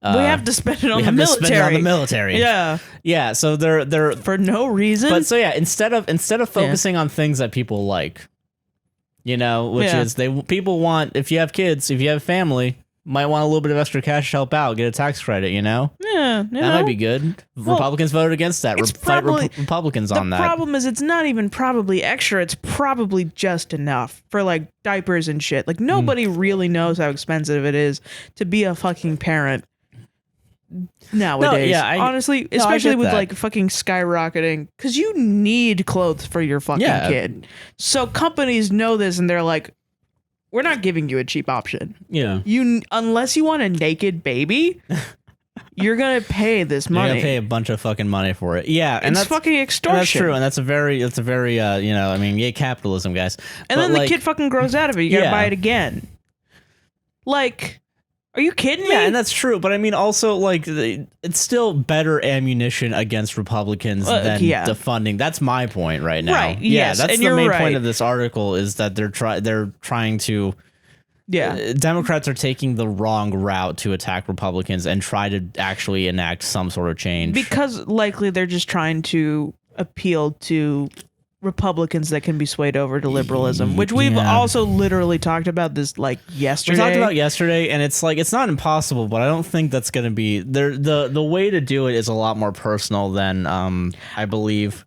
B: We have to spend it on the military.
A: Yeah, yeah. So they're
B: for no reason.
A: But so instead of focusing on things that people like, which is people want. If you have kids, if you have family, might want a little bit of extra cash to help out, get a tax credit. Yeah, that might be good. Republicans voted against that. Fight Republicans on that.
B: The problem is it's not even probably extra. It's probably just enough for like diapers and shit. Like nobody really knows how expensive it is to be a fucking parent nowadays. Honestly, especially with like fucking skyrocketing, because you need clothes for your fucking kid. So companies know this and they're like, we're not giving you a cheap option.
A: Yeah.
B: Unless you want a naked baby, you're gonna pay this money.
A: You're gonna pay a bunch of fucking money for it. Yeah, and
B: that's fucking extortion.
A: And that's true, and that's a very yay capitalism, guys.
B: And then the kid fucking grows out of it. You gotta buy it again. Like, are you kidding me?
A: Yeah, and that's true. But I mean, also, like, it's still better ammunition against Republicans than defunding. That's my point right now.
B: Right.
A: Yeah,
B: yes,
A: that's the main point of this article is that they're trying to. Yeah, Democrats are taking the wrong route to attack Republicans and try to actually enact some sort of change.
B: Because likely they're just trying to appeal to Republicans that can be swayed over to liberalism, which we've also literally talked about this like yesterday.
A: We talked about yesterday, and it's like it's not impossible, but I don't think that's going to be the way to do it is a lot more personal than I believe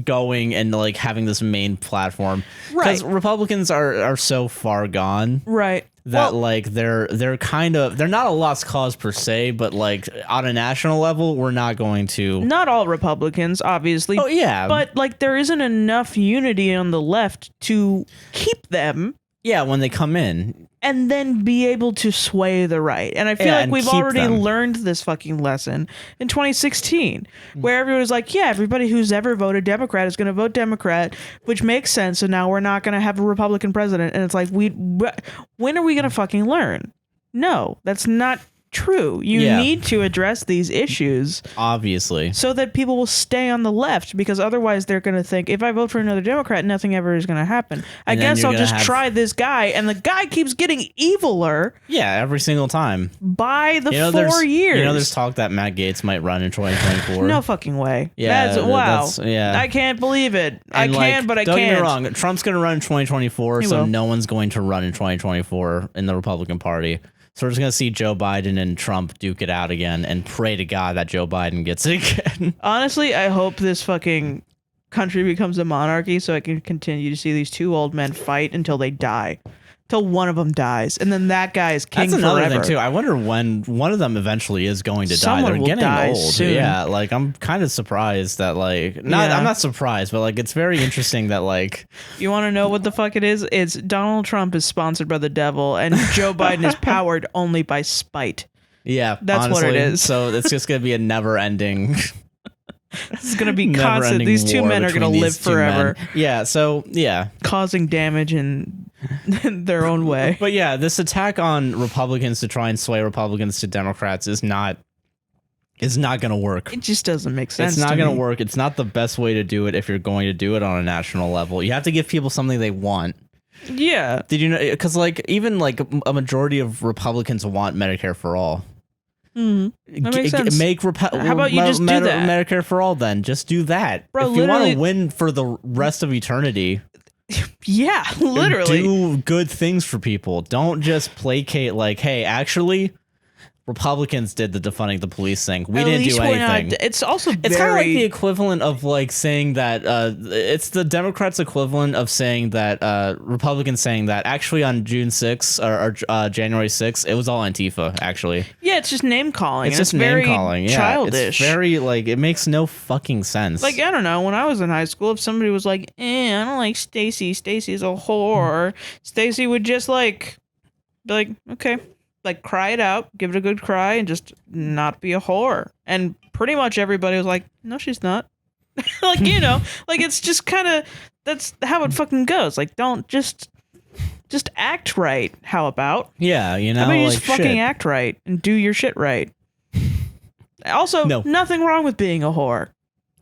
A: going and like having this main platform, because Republicans are so far gone,
B: right?
A: That like they're not a lost cause per se, but like on a national level, we're not going to.
B: Not all Republicans, obviously.
A: Oh yeah,
B: but like there isn't enough unity on the left to keep them.
A: Yeah, when they come in.
B: And then be able to sway the right. And I feel like we've already learned this fucking lesson in 2016, where everyone was like, yeah, everybody who's ever voted Democrat is going to vote Democrat, which makes sense. So now we're not going to have a Republican president. And it's like, when are we going to fucking learn? No, that's not true. You need to address these issues,
A: obviously, so
B: that people will stay on the left, because otherwise they're going to think, if I vote for another Democrat, nothing ever is going to happen. I guess I'll just try this guy, and the guy keeps getting eviler.
A: Yeah, every single time
B: by the 4 years.
A: There's talk that Matt Gaetz might run in 2024.
B: No fucking way.
A: Yeah,
B: wow. I can't believe it. I can, but I can't.
A: Don't get me wrong. Trump's going to run in 2024, so no one's going to run in 2024 in the Republican Party. So we're just going to see Joe Biden and Trump duke it out again and pray to God that Joe Biden gets it again.
B: Honestly, I hope this fucking country becomes a monarchy so I can continue to see these two old men fight until they die. till one of them dies, and then that guy is king
A: That's another
B: forever.
A: thing too. I wonder when one of them eventually is going to die.
B: Someone
A: They're
B: will
A: getting
B: die
A: old.
B: soon.
A: Yeah, like I'm kind of surprised that I'm not surprised, but like it's very interesting that like
B: You want to know what the fuck it is? It's Donald Trump is sponsored by the devil, and Joe Biden is powered only by spite.
A: yeah,
B: That's
A: honestly,
B: what it is.
A: So it's just gonna be a never-ending.
B: This is gonna be constant. These two men are gonna live forever.
A: Yeah. So yeah,
B: causing damage in their own way.
A: But yeah, this attack on Republicans to try and sway Republicans to Democrats is not going to work.
B: It just doesn't make sense.
A: It's not
B: going
A: to work. It's not the best way to do it if you're going to do it on a national level. You have to give people something they want.
B: Yeah.
A: Did you know? Because like even like a majority of Republicans want Medicare for all.
B: That makes sense. How about you just do that?
A: Medicare for all then. Just do that.
B: Bro,
A: if you want to win for the rest of eternity.
B: Yeah, literally.
A: Do good things for people. Don't just placate like, hey, actually, Republicans did the defunding the police thing. We didn't do anything.
B: It's also
A: it's kind of like the equivalent of like saying that it's the Democrats' equivalent of saying that Republicans saying that actually on June 6th or January 6th, it was all Antifa, actually.
B: Yeah, it's just name calling.
A: It's just name calling. Yeah,
B: childish.
A: It's very like it makes no fucking sense.
B: Like, I don't know, when I was in high school, if somebody was like, I don't like Stacy. Stacy's a whore. Stacy would just like be like, okay. Like, cry it out, give it a good cry, and just not be a whore. And pretty much everybody was like, no, she's not. Like, you know, like, it's just kind of, that's how it fucking goes. Like, don't just act right. How about?
A: Yeah, you know,
B: how about you
A: like,
B: just fucking act right and do your shit right? Also, nothing wrong with being a whore.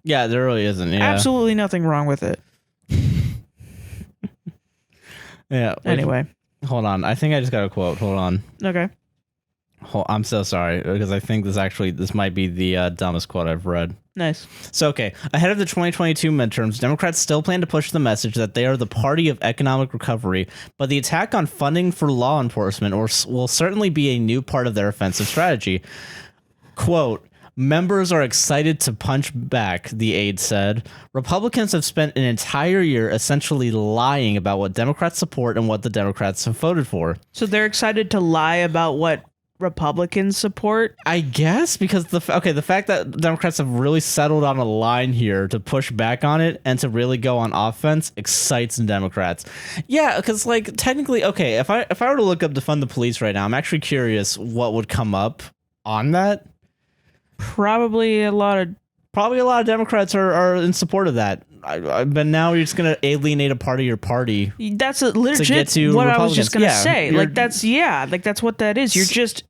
A: Yeah, there really isn't. Yeah.
B: Absolutely nothing wrong with it.
A: Yeah.
B: Anyway.
A: Hold on. I think I just got a quote. Hold on.
B: Okay.
A: I'm so sorry because I think this might be the dumbest quote I've read.
B: Nice.
A: So, okay. Ahead of the 2022 midterms, Democrats still plan to push the message that they are the party of economic recovery, but the attack on funding for law enforcement will certainly be a new part of their offensive strategy. Quote, members are excited to punch back, the aide said. Republicans have spent an entire year essentially lying about what Democrats support and what the Democrats have voted for.
B: So they're excited to lie about what Republicans support?
A: I guess, because the fact that Democrats have really settled on a line here to push back on it and to really go on offense excites Democrats. Yeah, because like technically, okay, if I were to look up defund the police right now, I'm actually curious what would come up on that.
B: Probably a lot of
A: Democrats are in support of that. But now you're just gonna alienate a part of your party.
B: That's a legit what I was just gonna say. Like that's what that is. You're just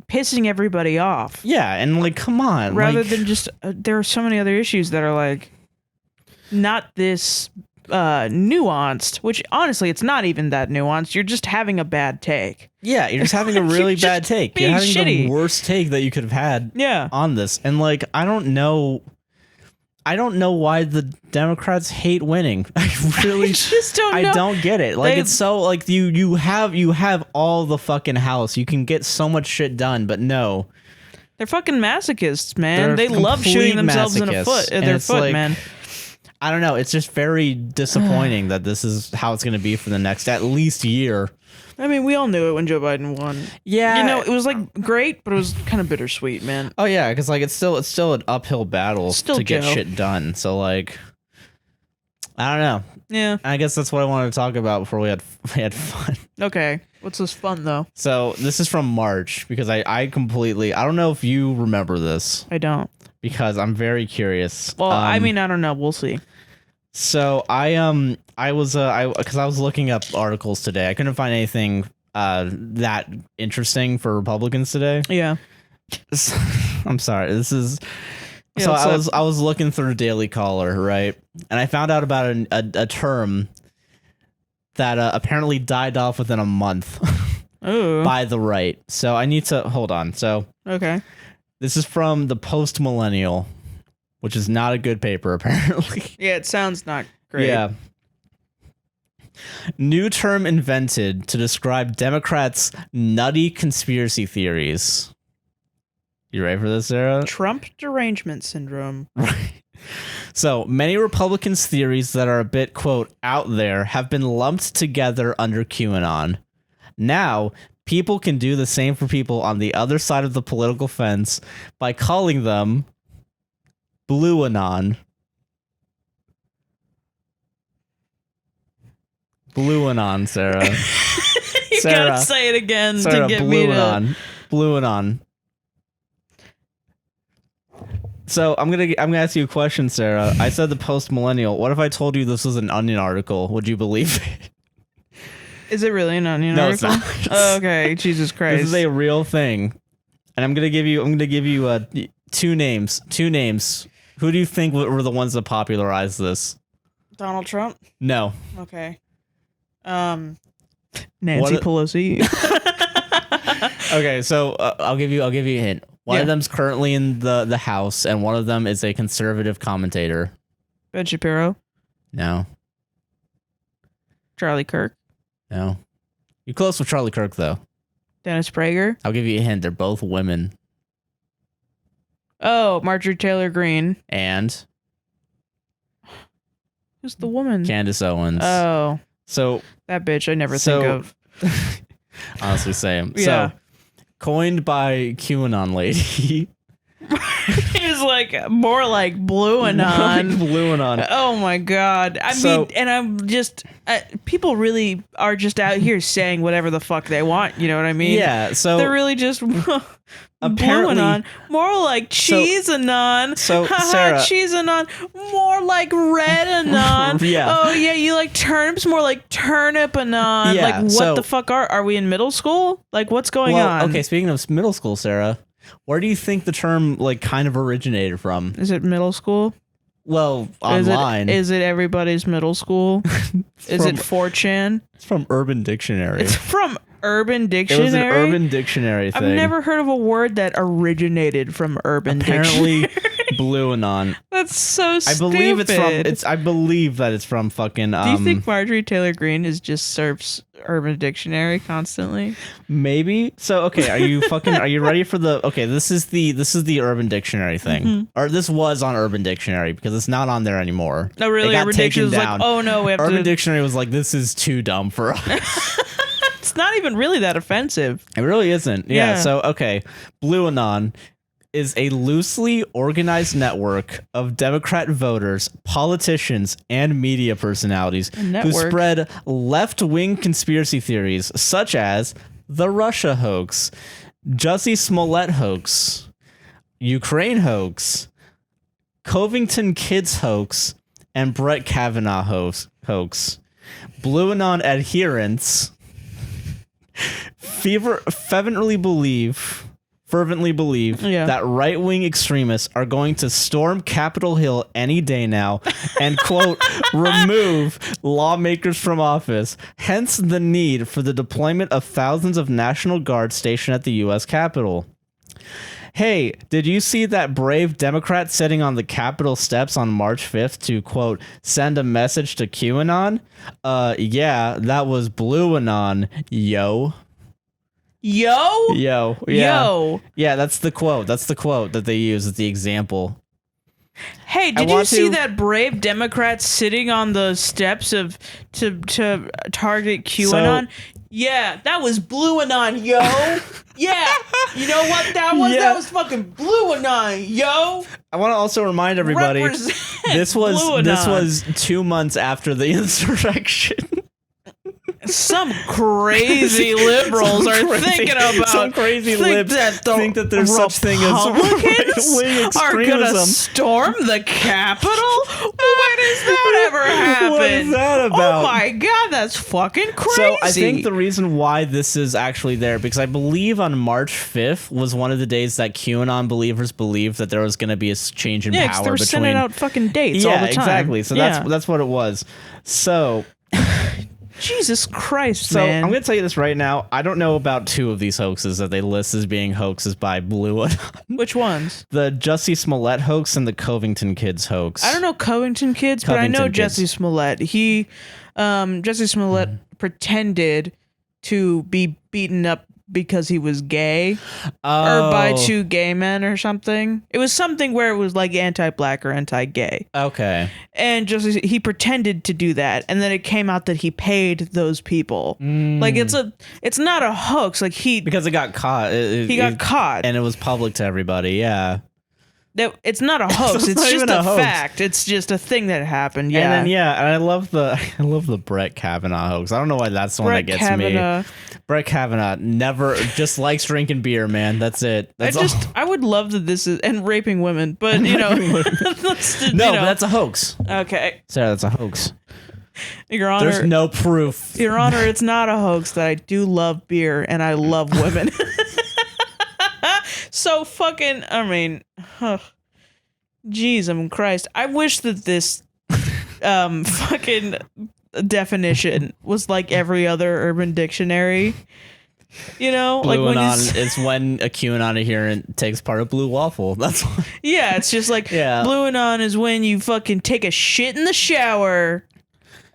B: pissing everybody off.
A: Yeah, and like, come on.
B: Rather than just there are so many other issues that are like not this nuanced. Which honestly, it's not even that nuanced. You're just having a bad take.
A: Yeah, you're just having a really bad take. You're having
B: shitty.
A: The worst take that you could have had.
B: Yeah.
A: On this, and like, I don't know why the Democrats hate winning. I really
B: just don't know.
A: I don't get it. Like, it's so like you have all the fucking house. You can get so much shit done, but no.
B: They're fucking masochists, man. They love shooting themselves in their foot, like, man.
A: I don't know. It's just very disappointing that this is how it's going to be for the next at least year.
B: I mean, we all knew it when Joe Biden won.
A: Yeah,
B: you know, it was like great, but it was kind of bittersweet, man.
A: Oh yeah, because like it's still an uphill battle to get shit done. So like, I don't know.
B: Yeah,
A: I guess that's what I wanted to talk about before we had fun.
B: Okay, what's this fun though?
A: So this is from March because I don't know if you remember this.
B: I don't,
A: because I'm very curious.
B: Well, I mean, I don't know. We'll see.
A: So I was looking up articles today. I couldn't find anything that interesting for Republicans today.
B: Yeah.
A: I'm sorry. This is
B: so
A: I was looking through Daily Caller, right? And I found out about a term that apparently died off within a month by the right. So I need to hold on. So
B: okay.
A: This is from the Post Millennial, which is not a good paper, apparently.
B: Yeah, it sounds not great.
A: Yeah. New term invented to describe Democrats' nutty conspiracy theories. You ready for this, Sarah?
B: Trump derangement syndrome.
A: Right. So, many Republicans' theories that are a bit, quote, out there have been lumped together under QAnon. Now, people can do the same for people on the other side of the political fence by calling them Blue Anon. Blue Anon, Sarah.
B: You gotta say it again
A: Sarah,
B: to get
A: Blue
B: me to...
A: Anon. Blue Anon. So I'm gonna ask you a question, Sarah. I said the post-millennial. What if I told you this was an Onion article? Would you believe it?
B: Is it really an Onion article?
A: No, it's not.
B: Oh, okay, Jesus Christ.
A: This is a real thing, and I'm gonna give you two names. Two names. Who do you think were the ones that popularized this?
B: Donald Trump?
A: No.
B: Okay. Nancy Pelosi.
A: Okay, so I'll give you a hint. One of them's currently in the House, and one of them is a conservative commentator.
B: Ben Shapiro.
A: No.
B: Charlie Kirk.
A: No. You're close with Charlie Kirk, though.
B: Dennis Prager.
A: I'll give you a hint. They're both women.
B: Oh, Marjorie Taylor Greene.
A: And?
B: Who's the woman?
A: Candace Owens.
B: Oh.
A: So.
B: That bitch I never think of.
A: Honestly, same.
B: Yeah.
A: So, coined by QAnon lady.
B: He's like more like Blue Anon.
A: Blue Anon.
B: Oh my God. I mean, and I'm just, people really are just out here saying whatever the fuck they want. You know what I mean?
A: Yeah. So
B: they're really just Blue Anon. More like Cheese Anon.
A: So Sarah,
B: Cheese Anon. More like Red Anon.
A: Yeah.
B: Oh yeah, you like turnips? More like Turnip Anon.
A: Yeah,
B: Like what the fuck are we in middle school? Like what's going on?
A: Okay, speaking of middle school, Sarah, where do you think the term like kind of originated from?
B: Is it middle school?
A: Well, online.
B: Is it everybody's middle school? Is it 4chan?
A: It's from Urban Dictionary.
B: It's from Urban Dictionary?
A: It was an Urban Dictionary thing.
B: I've never heard of a word that originated from Urban Dictionary.
A: Apparently, Blue Anon.
B: That's so stupid.
A: I believe that it's from fucking.
B: Do you think Marjorie Taylor Greene is just surfs Urban Dictionary constantly?
A: Maybe. So okay, are you ready for the? Okay, this is the Urban Dictionary thing, or this was on Urban Dictionary because it's not on there anymore.
B: No, really, Urban Dictionary was like, oh no, we have
A: Urban Dictionary was like, this is too dumb for us.
B: It's not even really that offensive.
A: It really isn't. Yeah. So okay, Blue Anon is a loosely organized network of Democrat voters, politicians, and media personalities who spread left-wing conspiracy theories such as the Russia hoax, Jussie Smollett hoax, Ukraine hoax, Covington Kids hoax, and Brett Kavanaugh hoax. Blue Anon adherents fervently believe that right-wing extremists are going to storm Capitol Hill any day now and, quote, remove lawmakers from office, hence the need for the deployment of thousands of National Guard stationed at the U.S. Capitol. Hey, did you see that brave Democrat sitting on the Capitol steps on March 5th to, quote, send a message to QAnon? Yeah, that was Blue Anon, yo.
B: Yo?
A: Yo. Yeah. Yo. Yeah, that's the quote. That's the quote that they use as the example.
B: Hey, did you see that brave Democrat sitting on the steps of to target QAnon? Yeah, that was Blue Anon, yo. Yeah. You know what that was? Yeah. That was fucking Blue Anon, yo.
A: I want to also remind everybody this was 2 months after the insurrection.
B: Some crazy liberals are thinking about
A: some crazy libs think that there's such thing as right-wing extremism.
B: Are gonna storm the Capitol? When does that ever happen?
A: What is that about?
B: Oh my God, that's fucking crazy.
A: So I think the reason why this is actually there, because I believe on March 5th was one of the days that QAnon believers believed that there was going to be a change in power.
B: Yeah, they were sending out fucking dates all the time.
A: Exactly. So that's what it was. So.
B: Jesus Christ,
A: so
B: man.
A: I'm going to tell you this right now. I don't know about two of these hoaxes that they list as being hoaxes by Blue Anon.
B: Which ones?
A: The Jussie Smollett hoax and the Covington Kids hoax.
B: I don't know Covington Kids, but I know Jussie Smollett. Jussie Smollett pretended to be beaten up because he was gay
A: Oh.
B: or by two gay men or something. It was something where it was like anti-black or anti-gay.
A: Okay.
B: And just he pretended to do that, and then it came out that he paid those people. Like it's not a hoax. Like
A: because it got caught.
B: He got caught,
A: and it was public to everybody. Yeah.
B: It's not a hoax. It's just a
A: hoax.
B: fact. It's just a thing that happened. Yeah.
A: And then, and I love the Brett Kavanaugh hoax. I don't know why that's the one that gets me. Brett Kavanaugh never just likes drinking beer, man. That's it.
B: I would love that this is and raping women, but
A: but that's a hoax.
B: Okay.
A: Sarah, that's a hoax.
B: Your Honor,
A: there's no proof.
B: Your Honor, it's not a hoax that I do love beer and I love women. So fucking, jeez, Christ. I wish that this fucking definition was like every other Urban Dictionary. You know,
A: Blue
B: like when
A: Anon is when a QAnon adherent takes part of Blue Waffle. That's what.
B: Yeah, it's just like Blue Anon is when you fucking take a shit in the shower.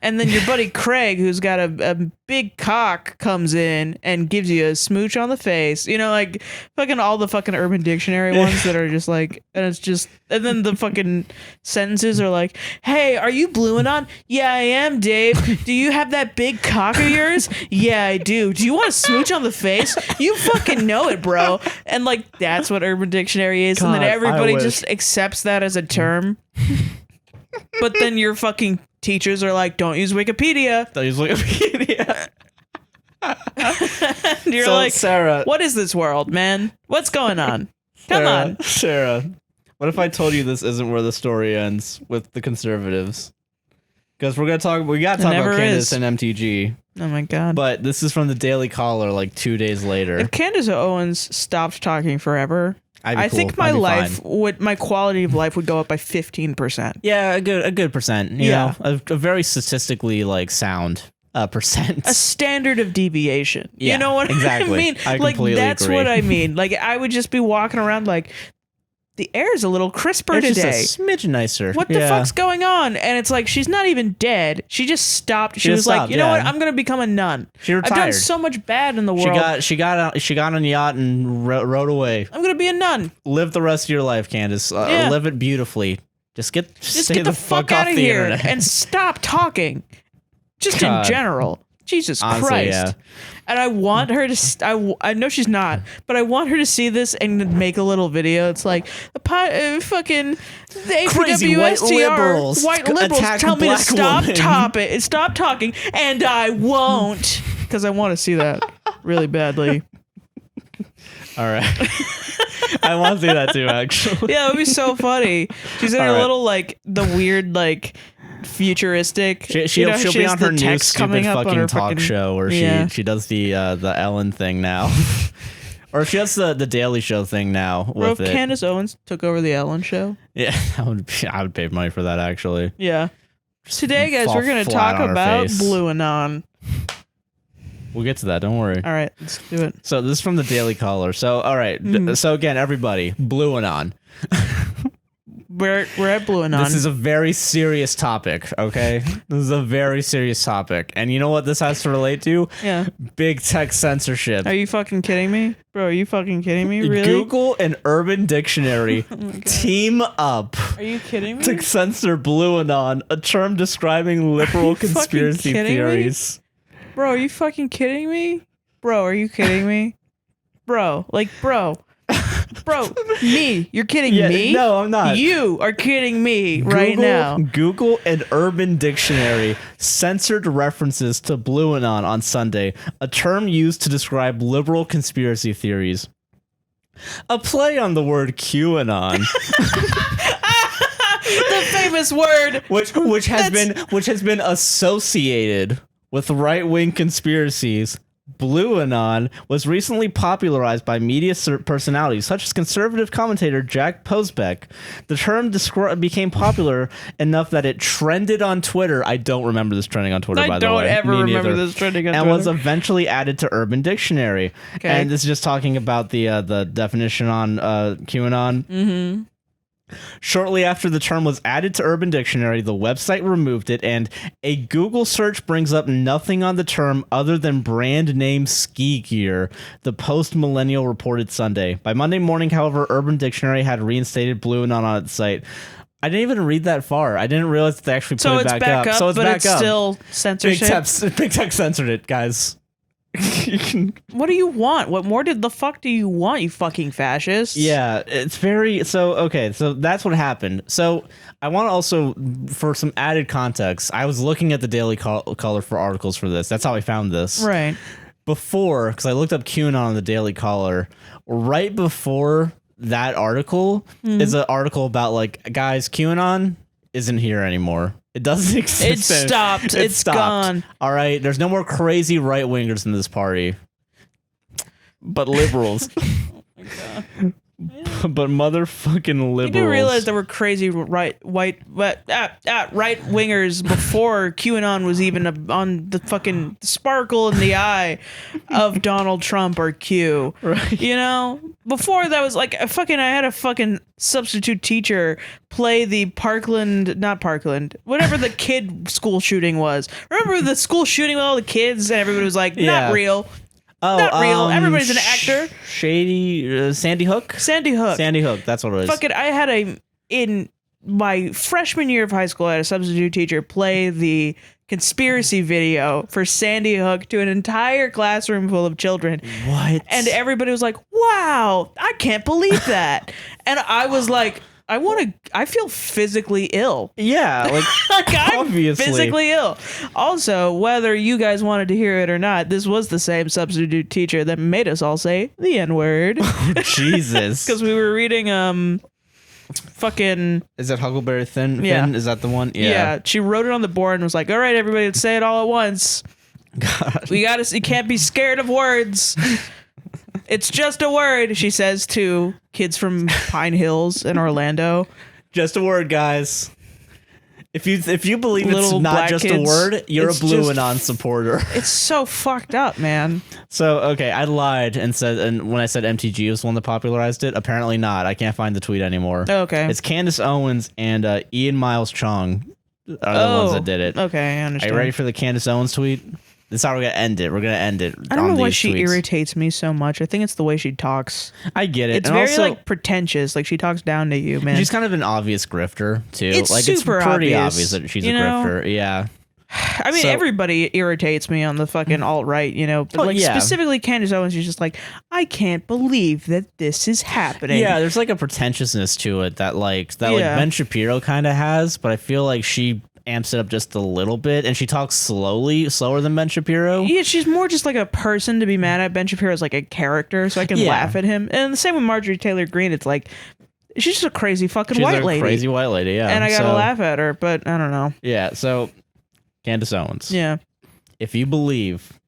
B: And then your buddy Craig, who's got a big cock, comes in and gives you a smooch on the face. You know, like fucking all the fucking Urban Dictionary ones that are just like, and it's just, and then the fucking sentences are like, hey, are you Blue Anon? Yeah, I am, Dave. Do you have that big cock of yours? Yeah, I do. Do you want a smooch on the face? You fucking know it, bro. And like, that's what Urban Dictionary is.
A: God,
B: and then everybody just accepts that as a term. But then your fucking teachers are like, don't use Wikipedia.
A: Don't use Wikipedia.
B: And you're like,
A: Sarah,
B: what is this world, man? What's going on? Come on.
A: Sarah, what if I told you this isn't where the story ends with the conservatives? Because we got to talk about Candace and MTG.
B: Oh my God.
A: But this is from the Daily Caller like 2 days later.
B: If Candace Owens stopped talking forever, I think my my quality of life would go up by 15%.
A: Yeah, a good percent. You know, a very statistically like sound percent.
B: A standard of deviation.
A: Yeah,
B: you know what I mean?
A: I completely
B: that's
A: agree.
B: what I mean. Like I would just be walking around like the air is a little crisper
A: it's
B: today.
A: Just a smidge nicer.
B: What the fuck's going on? And it's like she's not even dead. She just stopped. She was like, you know what? I'm gonna become a nun.
A: She retired.
B: I've done so much bad in the world.
A: She got on a yacht and rode away.
B: I'm gonna be a nun.
A: Live the rest of your life, Candace. Live it beautifully. Just get the fuck
B: out
A: off
B: of
A: the
B: here
A: internet
B: and stop talking. Just
A: God.
B: in general. Jesus
A: Honestly,
B: Christ.
A: yeah.
B: And I want her to, I know she's not, but I want her to see this and make a little video. It's like, fucking the
A: Crazy white liberals
B: tell me to stop
A: women.
B: stop talking, and I won't, because I want to see that really badly.
A: All right. I want to see that too, actually.
B: Yeah, it would be so funny. She's in her little, like, the weird, like, futuristic.
A: She'll be on her new stupid fucking talk show where she does the Ellen thing now. Or she does the Daily Show thing now.
B: Bro, if Candace Owens took over the Ellen Show.
A: Yeah, I would pay money for that, actually.
B: Yeah. Today, guys, we're going to talk about Blue Anon.
A: We'll get to that. Don't worry.
B: All right, let's do it.
A: So this is from the Daily Caller. So, all right. So again, everybody, Blue Anon.
B: We're at Blue Anon.
A: This is a very serious topic, okay? This is a very serious topic. And you know what this has to relate to?
B: Yeah.
A: Big tech censorship.
B: Are you fucking kidding me? Bro, are you fucking kidding me? Really?
A: Google and Urban Dictionary team up.
B: Are you kidding me?
A: To censor Blue Anon, a term describing liberal conspiracy theories.
B: Me? Bro, are you fucking kidding me? Bro, are you kidding me? Bro, me. You're kidding me?
A: No, I'm not.
B: You are kidding me right now.
A: Google and Urban Dictionary censored references to Blue Anon on Sunday, a term used to describe liberal conspiracy theories. A play on the word QAnon.
B: The famous word,
A: which has been associated with right-wing conspiracies. Blue Anon was recently popularized by media personalities such as conservative commentator Jack Posbeck. The term became popular enough that it trended on Twitter. I don't remember this trending on Twitter, by the way.
B: I don't ever remember this trending on Twitter.
A: And was eventually added to Urban Dictionary. Okay. And this is just talking about the definition on QAnon.
B: Mm-hmm.
A: Shortly after the term was added to Urban Dictionary, the website removed it, and a Google search brings up nothing on the term other than brand name ski gear, the Post-Millennial reported Sunday. By Monday morning, however, Urban Dictionary had reinstated Blue Anon on its site. I didn't even read that far. I didn't realize that they actually put it back up. So it's
B: but
A: back
B: it's
A: up.
B: Still censorship.
A: Big Tech censored it, guys.
B: What do you want? What more did the fuck do you want, you fucking fascists?
A: Yeah, it's very so that's what happened. So I want to also, for some added context, I was looking at the Daily Caller for articles for this. That's how I found this.
B: Right.
A: Because I looked up QAnon on the Daily Caller. Right before that article is an article about like, guys, QAnon isn't here anymore. It doesn't exist.
B: It stopped. It's
A: stopped.
B: Gone.
A: All right. There's no more crazy right wingers in this party, but liberals.
B: Oh my God.
A: But motherfucking liberals.
B: You do realize there were crazy right wingers before QAnon was even on the fucking sparkle in the eye of Donald Trump or Q.
A: Right.
B: You know, before that was like I had a fucking substitute teacher play the whatever the kid school shooting was. Remember the school shooting with all the kids and everybody was like, not real.
A: Oh,
B: not real. Everybody's an actor.
A: Shady Sandy Hook.
B: Sandy Hook.
A: That's what it is.
B: Fucking, I had in my freshman year of high school, I had a substitute teacher play the conspiracy video for Sandy Hook to an entire classroom full of children.
A: What?
B: And everybody was like, "Wow, I can't believe that." And I was like, I feel physically ill.
A: Yeah, like
B: I'm
A: obviously.
B: physically ill. Also, whether you guys wanted to hear it or not, this was the same substitute teacher that made us all say the N-word.
A: Jesus.
B: Because we were reading fucking...
A: Is it Huckleberry Finn?
B: Yeah.
A: Is that the one?
B: Yeah. She wrote it on the board and was like, all right, everybody, let's say it all at once.
A: God.
B: You can't be scared of words. It's just a word, she says to kids from Pine Hills in Orlando.
A: Just a word, guys. If you believe
B: Little
A: it's not just
B: kids,
A: a word, you're a Blue
B: just
A: Anon supporter.
B: It's so fucked up, man.
A: So, okay, I lied and when I said MTG was the one that popularized it, apparently not. I can't find the tweet anymore.
B: Okay.
A: It's Candace Owens and Ian Miles Chong are the ones that did it.
B: Okay, I understand.
A: Are you ready for the Candace Owens tweet? This is how we're going to end it. We're going to end it.
B: I don't know why
A: these
B: she
A: tweets.
B: irritates me so much. I think it's the way she talks.
A: I get it.
B: It's
A: and
B: very
A: also,
B: like pretentious. Like she talks down to you, man.
A: she's kind of an obvious grifter too.
B: It's
A: like
B: super
A: it's pretty
B: obvious,
A: that she's a
B: you know?
A: grifter. Yeah.
B: I mean,
A: So-
B: everybody irritates me on the fucking alt-right, you know. But
A: yeah.
B: specifically Candace Owens, she's just like, I can't believe that this is happening.
A: Yeah, there's like a pretentiousness to it that like
B: Yeah.
A: Ben Shapiro kind of has, but I feel like she amps it up just a little bit, and she talks slower than Ben Shapiro.
B: Yeah, she's more just like a person to be mad at. Ben Shapiro's like a character, so I can laugh at him. And the same with Marjorie Taylor Greene. It's like, she's just a crazy fucking
A: She's
B: white
A: a
B: lady.
A: crazy white lady, yeah.
B: And I gotta laugh at her, but I don't know.
A: Yeah, so Candace Owens.
B: Yeah.
A: If you believe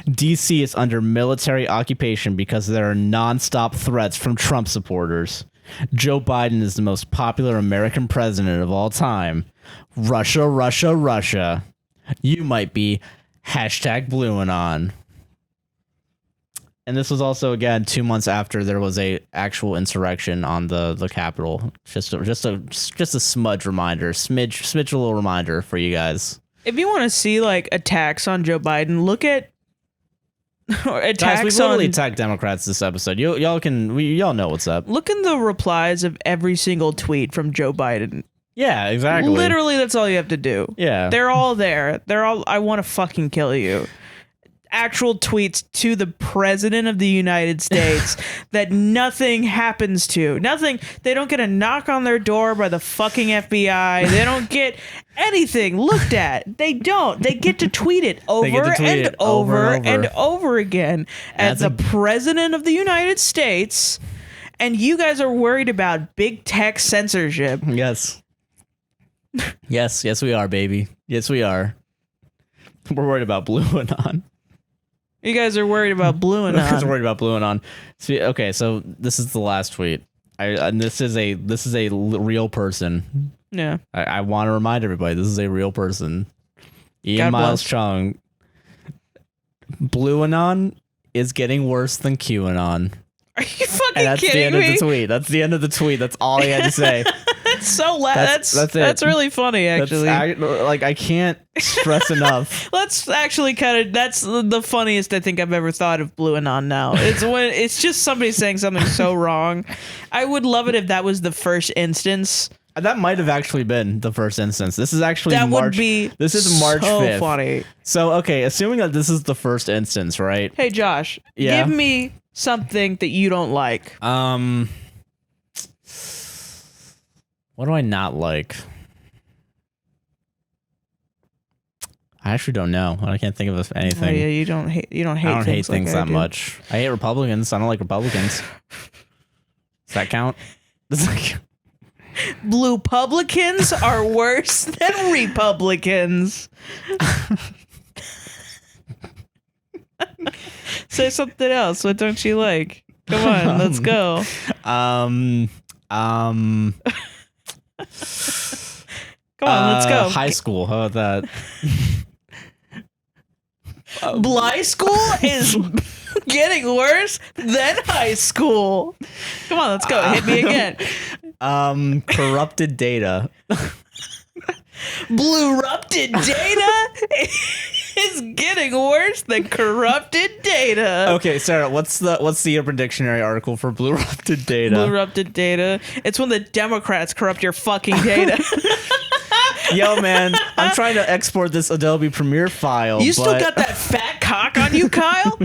A: DC is under military occupation because there are nonstop threats from Trump supporters, Joe Biden is the most popular American president of all time, Russia, Russia, Russia, you might be #BlueAnon. And this was also, again, 2 months after there was a actual insurrection on the Capitol. Just a smudge reminder, smidge a little reminder for you guys.
B: If you want to see like attacks on Joe Biden, look at or
A: Guys,
B: attacks
A: we've literally
B: on.
A: attacked Democrats this episode. Y'all know what's up.
B: Look in the replies of every single tweet from Joe Biden.
A: Yeah, exactly.
B: Literally, that's all you have to do.
A: Yeah.
B: They're all there. They're all, I want to fucking kill you. Actual tweets to the president of the United States that nothing happens to. Nothing. They don't get a knock on their door by the fucking FBI. They don't get anything looked at. They don't. They get to tweet it over and over again at the president of the United States. And you guys are worried about big tech censorship.
A: Yes. Yes, we are, baby. Yes, we are. We're worried about Blue Anon.
B: You guys are worried about Blue Anon.
A: We're worried about Blue Anon. Okay, so this is the last tweet. And this is a real person.
B: Yeah.
A: I want to remind everybody, this is a real person. Ian
B: God
A: Miles
B: bless.
A: Chung. Blue Anon is getting worse than QAnon.
B: Are you fucking
A: And that's the
B: kidding
A: end
B: me?
A: of the tweet. That's the end of the tweet. That's all he had to say.
B: That's so
A: That's it.
B: that's really funny, actually.
A: I can't stress enough.
B: Let's actually that's the funniest I think I've ever thought of Blue Anon now. It's just somebody saying something so wrong. I would love it if that was the first instance.
A: That might have actually been the first instance. This is actually
B: That
A: March.
B: would be
A: This is March
B: so
A: 5th.
B: funny.
A: So, okay, assuming that this is the first instance, right?
B: Hey, Josh,
A: Yeah?
B: give me something that you don't like.
A: What do I not like? I actually don't know. I can't think of anything.
B: Oh, yeah, you don't hate
A: I don't hate things
B: like
A: that
B: do.
A: much. I hate Republicans. I don't like Republicans. Does that count? Does that count?
B: Blue Publicans are worse than Republicans. Say something else. What don't you like? Come on, let's go.
A: Come
B: on, let's go.
A: High school. How about that?
B: Bly school is getting worse than high school. Come on, let's go. Hit me again.
A: Corrupted data.
B: Blue-rupted data is getting worse than corrupted data.
A: Okay, Sarah, what's the Urban Dictionary article for blue-rupted data?
B: Blue-rupted data. It's when the Democrats corrupt your fucking data.
A: Yo, man, I'm trying to export this Adobe Premiere file.
B: You still got that fat cock on you, Kyle?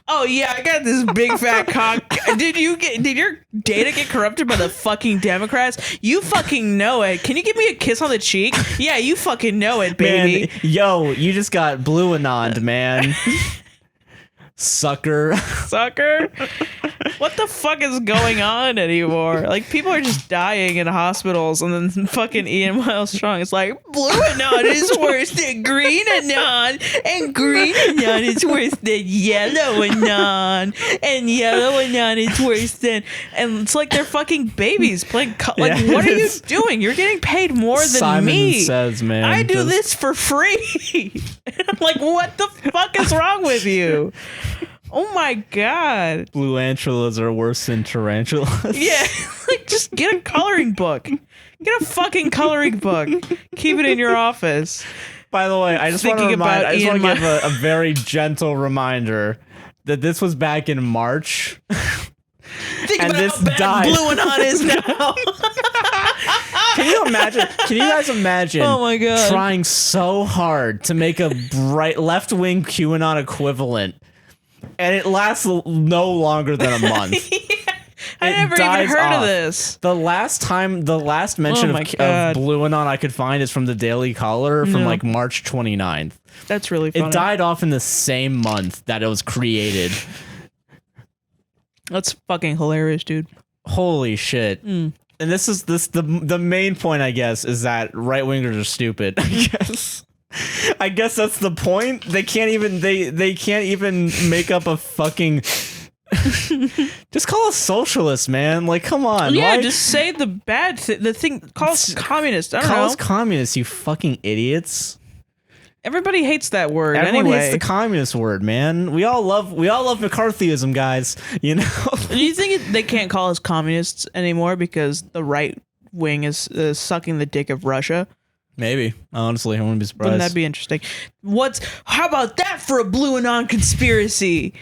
B: Oh yeah, I got this big fat cock. Did your data get corrupted by the fucking Democrats? You fucking know it. Can you give me a kiss on the cheek? Yeah, you fucking know it, baby.
A: Man, yo, you just got blue anoned, man. Sucker. What the fuck is going on anymore? Like, people are just dying in hospitals, and then fucking Ian Miles Strong is like, Blue Anon is worse than Green Anon, and Green Anon is worse than Yellow Anon, and Yellow Anon is worse than... And it's like they're fucking babies playing... Like, what are you doing? You're getting paid more than Simon
B: me.
A: Says, man.
B: I do this for free. And I'm like, what the fuck is wrong with you? Oh my god.
A: Blue antulas are worse than tarantulas.
B: Yeah, like, just get a coloring book. Get a fucking coloring book. Keep it in your office.
A: By the way, I just want to give a very gentle reminder that this was back in March.
B: Think and about this how bad died. Blue Anon is now.
A: Can you imagine? Can you guys imagine?
B: Oh my god!
A: Trying so hard to make a bright left-wing QAnon equivalent, and it lasts no longer than a month.
B: Yeah. I never even heard of this.
A: The last mention of Blue Anon I could find is from the Daily Caller from like March 29th.
B: That's really funny.
A: It died off in the same month that it was created.
B: That's fucking hilarious, dude.
A: Holy shit. And the main point, I guess, is that right-wingers are stupid. I guess that's the point. They can't even make up a fucking just call us socialists, man. Like, come on.
B: Yeah, just say the bad thing. Call us communists. I don't know.
A: Call us communists, you fucking idiots.
B: Everybody hates that word.
A: Everyone
B: anyway.
A: hates the communist word, man. We all love McCarthyism, guys. You know.
B: Do you think they can't call us communists anymore because the right wing is sucking the dick of Russia?
A: Maybe. Honestly, I wouldn't be surprised.
B: Wouldn't that be interesting? How about that for a Blue Anon conspiracy?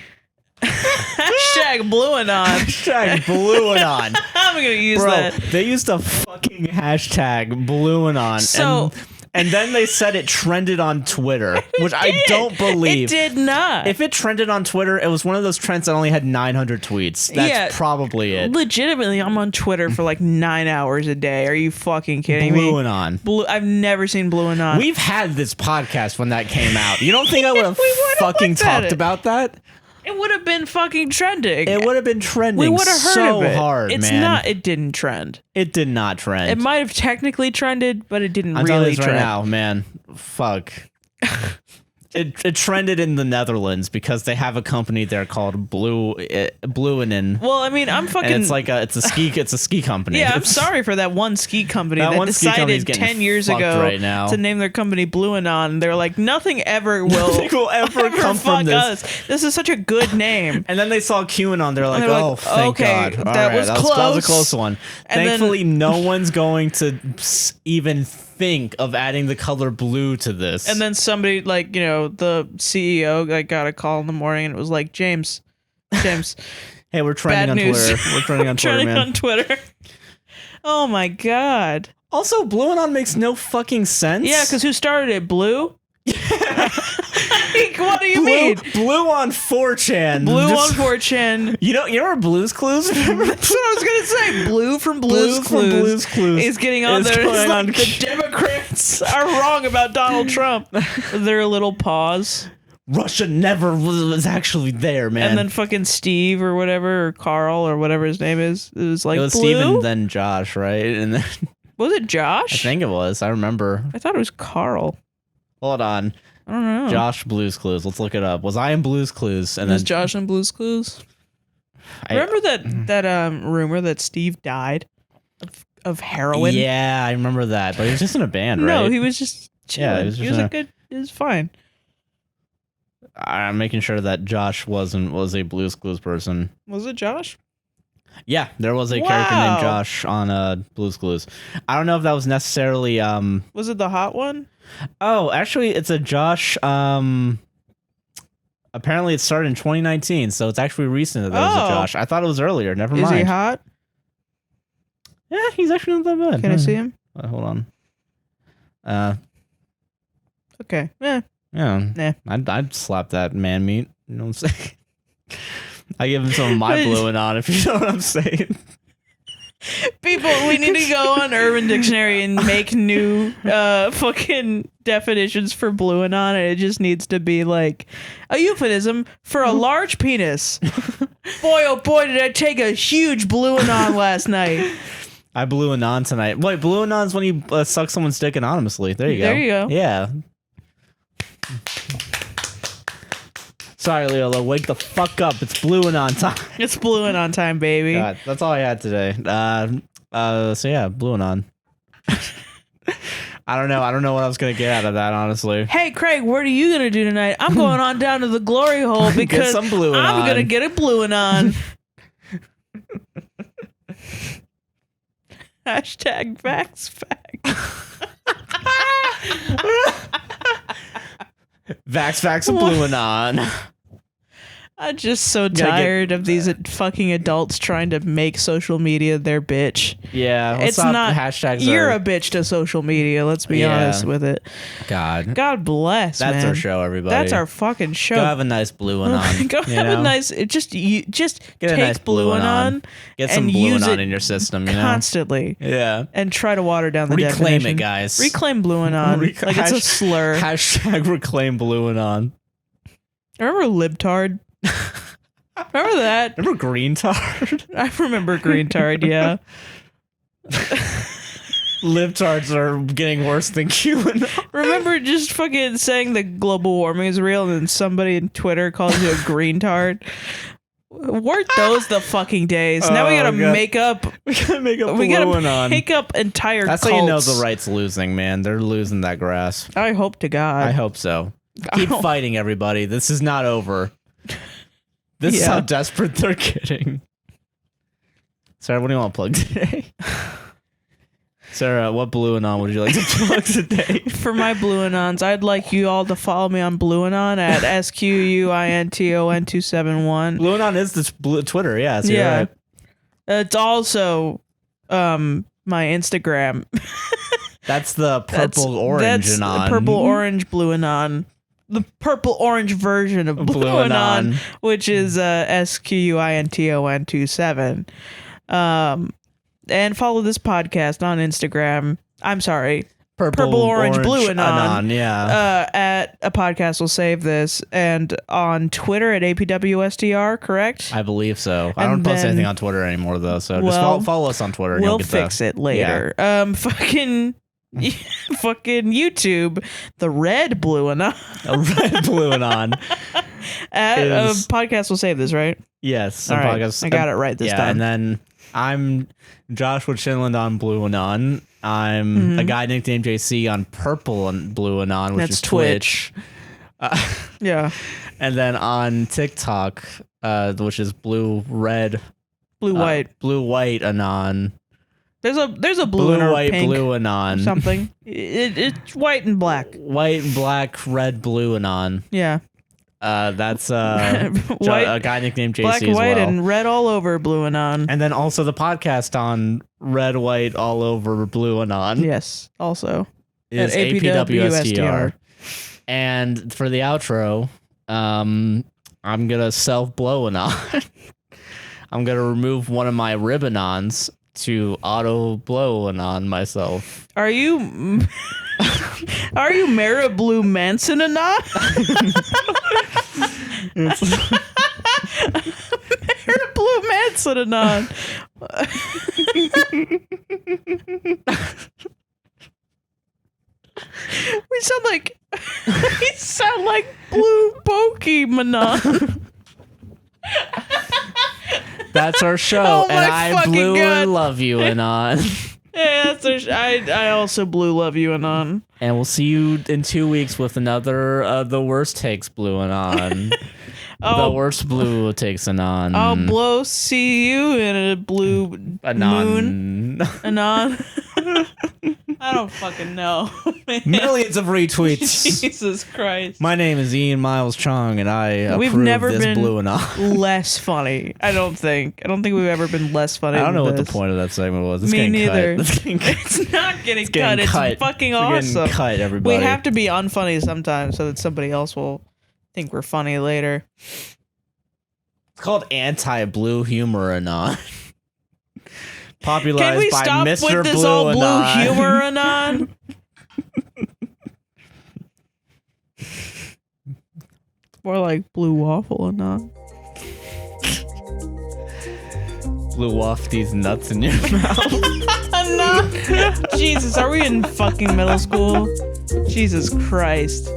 B: Hashtag Blue Anon.
A: Hashtag Blue Anon.
B: I'm gonna use that.
A: They used a fucking hashtag Blue Anon.
B: So.
A: And then they said it trended on Twitter, which I don't believe.
B: It did not.
A: If it trended on Twitter, it was one of those trends that only had 900 tweets. That's probably it.
B: Legitimately, I'm on Twitter for like 9 hours a day. Are you fucking kidding me?
A: Blue Anon.
B: I've never seen Blue Anon.
A: We've had this podcast when that came out. You don't think I would have fucking talked about that?
B: It would have been fucking trending.
A: It would have been trending.
B: We would have heard
A: so
B: of it.
A: Hard,
B: it's
A: man.
B: not. It didn't trend.
A: It did not trend.
B: It might have technically trended, but it didn't
A: I'm
B: really
A: telling you
B: trend.
A: right now, man. Fuck. it trended in the Netherlands because they have a company there called Bluinen.
B: Well, I mean, I'm fucking.
A: And it's a ski company.
B: Yeah, I'm sorry for that one ski company that decided 10 years ago
A: right now
B: to name their company Bluinen. They're like, nothing ever will
A: ever come from this.
B: Us. This is such a good name.
A: And then they saw QAnon. They're like, oh, thank God.
B: That was close.
A: That was a close one. And Thankfully, no one's going to even think of adding the color blue to this.
B: And then somebody, like, the CEO got a call in the morning and it was like, James.
A: Hey, we're trending on Twitter. We're trending on Twitter, man.
B: on Twitter. Oh my God.
A: Also, Blueanon makes no fucking sense.
B: Yeah, because who started it? Blue? What do you mean?
A: Blue on 4chan.
B: Blue on 4chan.
A: You remember Blue's Clues?
B: That's what I was gonna say. Blue from Blue's Clues is getting on there. It's like the Democrats are wrong about Donald Trump. Their little paws.
A: Russia never was actually there, man.
B: And then fucking Steve or whatever, or Carl or whatever his name is. It was like, it was Blue?
A: Steve and then Josh, right? And then
B: was it Josh?
A: I think it was. I remember.
B: I thought it was Carl.
A: Hold on.
B: I don't know.
A: Josh Blue's Clues. Let's look it up. Was I in Blue's Clues?
B: And was Josh in Blue's Clues? Remember that rumor that Steve died of heroin?
A: Yeah, I remember that. But he was just in a band, right?
B: No, he was just chilling.
A: Yeah,
B: he was good. It was fine.
A: I'm making sure that Josh was a Blue's Clues person.
B: Was it Josh?
A: Yeah, there was a character named Josh on Blue's Clues. I don't know if that was necessarily
B: was it the hot one?
A: Oh, actually it's a Josh apparently it started in 2019, so it's actually recent that was a Josh. I thought it was earlier. Never mind.
B: Is he hot?
A: Yeah, he's actually not that bad.
B: Can I see him?
A: Hold on.
B: Okay. Yeah.
A: Yeah. I'd slap that man meat. You know what I'm saying? I give him some of my Blueanon, if you know what I'm saying.
B: People, we need to go on Urban Dictionary and make new fucking definitions for Blueanon, and it just needs to be like a euphemism for a large penis. Boy, oh boy, did I take a huge Blueanon last night.
A: I Blueanon tonight. Wait, Blueanon's when you suck someone's dick anonymously. There you go.
B: There you go.
A: Yeah. Sorry, Leola. Wake the fuck up. It's Blueanon time.
B: It's Blueanon time, baby.
A: God, that's all I had today. So yeah, Blueanon. I don't know what I was gonna get out of that, honestly.
B: Hey, Craig, what are you gonna do tonight? I'm going on down to the glory hole because
A: some Blueanon.
B: I'm gonna get a Blueanon. Hashtag VaxFact.
A: Vax and Blueanon.
B: I'm just so tired of these fucking adults trying to make social media their bitch.
A: Yeah,
B: it's not.
A: Hashtags
B: you're a bitch to social media. Let's be honest with it. God bless.
A: That's
B: man.
A: Our show, everybody.
B: That's our fucking show.
A: Go have a nice Blueanon.
B: Go have a nice. Just take
A: a nice
B: Blueanon.
A: Get some Blueanon in your system. You know?
B: Constantly.
A: Yeah.
B: And try to water down the
A: definition.
B: Reclaim
A: it, guys.
B: Reclaim Blueanon. Like it's a slur.
A: Hashtag reclaim Blueanon.
B: Remember libtard? Remember that?
A: Remember green tard?
B: I remember green tard, yeah.
A: Libtards are getting worse than QAnon.
B: Remember just fucking saying that global warming is real and then somebody in Twitter calls you a green tard? Weren't those the fucking days? Now we gotta make up.
A: We gotta make up.
B: We gotta make up entire.
A: That's
B: cults.
A: how you know the right's losing, man. They're losing that grass.
B: I hope to God.
A: I hope so. Keep fighting, everybody. This is not over. This is how desperate they're getting. Sarah, what do you want to plug today? Sarah, what Blueanon would you like to plug today?
B: For my Blueanons, I'd like you all to follow me on Blueanon at SQUINTON271.
A: Blueanon is the Twitter, yeah. So
B: yeah.
A: Right.
B: It's also my Instagram.
A: That's the purple-orange
B: That's the purple-orange Blueanon. The purple-orange version of Blueanon, which is SQUINTON27. And follow this podcast on Instagram. I'm sorry. Purple Orange Blueanon.
A: Yeah.
B: At A Podcast Will Save This. And on Twitter at APWSTR, correct?
A: I believe so. I don't post anything on Twitter anymore, though. So just follow us on Twitter. And
B: we'll fix it later.
A: Yeah.
B: Fucking Fucking YouTube, the red blue anon.
A: A red blue anon.
B: Podcast will save this, right?
A: Yes.
B: All right.
A: Podcast,
B: I got it right this time.
A: And then I'm Joshua Chinland on Blue Anon. I'm a guy nicknamed JC on Purple and Blue Anon, which is Twitch.
B: Yeah.
A: And then on TikTok, which is Blue White Anon.
B: There's a blue and
A: white,
B: pink
A: blue Anon.
B: Something. It's white and black.
A: White and black, red, blue Anon.
B: Yeah.
A: That's a guy nicknamed JC
B: black,
A: as well.
B: white, and red all over Blue Anon.
A: And then also the podcast on red, white, all over Blue Anon.
B: Yes, also.
A: Is APWSTR. And for the outro, I'm going to self-blow Anon. I'm going to remove one of my ribbonons to auto-blow Anon myself.
B: Are you Mara Blue Manson Anon? Mara Blue Manson Anon. We sound like Blue Pokemon.
A: That's our show,
B: Oh
A: and I blew
B: God.
A: and love you, Anon.
B: Yeah, I also blue love you, Anon.
A: And we'll see you in 2 weeks with another The Worst Takes Blue Anon. The Worst Blue Takes Anon.
B: I'll see you in a blue
A: Anon.
B: moon. Anon. I don't fucking know.
A: Millions of retweets.
B: Jesus Christ.
A: My name is Ian Miles Chong, and I
B: We've
A: approve
B: never
A: this
B: been
A: Blue Anon.
B: less funny. I don't think we've ever been less funny.
A: I don't know
B: than
A: what the
B: this.
A: point of that segment was. It's
B: Me
A: getting
B: neither.
A: Cut.
B: It's not getting cut.
A: getting cut.
B: It's fucking
A: It's
B: awesome.
A: getting cut, everybody.
B: We have to be unfunny sometimes so that somebody else will think we're funny later.
A: It's called anti-blue humor Anon. Popularized
B: Can we
A: by
B: stop
A: Mr.
B: with this
A: Blue
B: all blue
A: Anon.
B: humor, Anon? More like blue waffle, Anon.
A: Blew off these nuts in your mouth.
B: Anon. Jesus, are we in fucking middle school? Jesus Christ.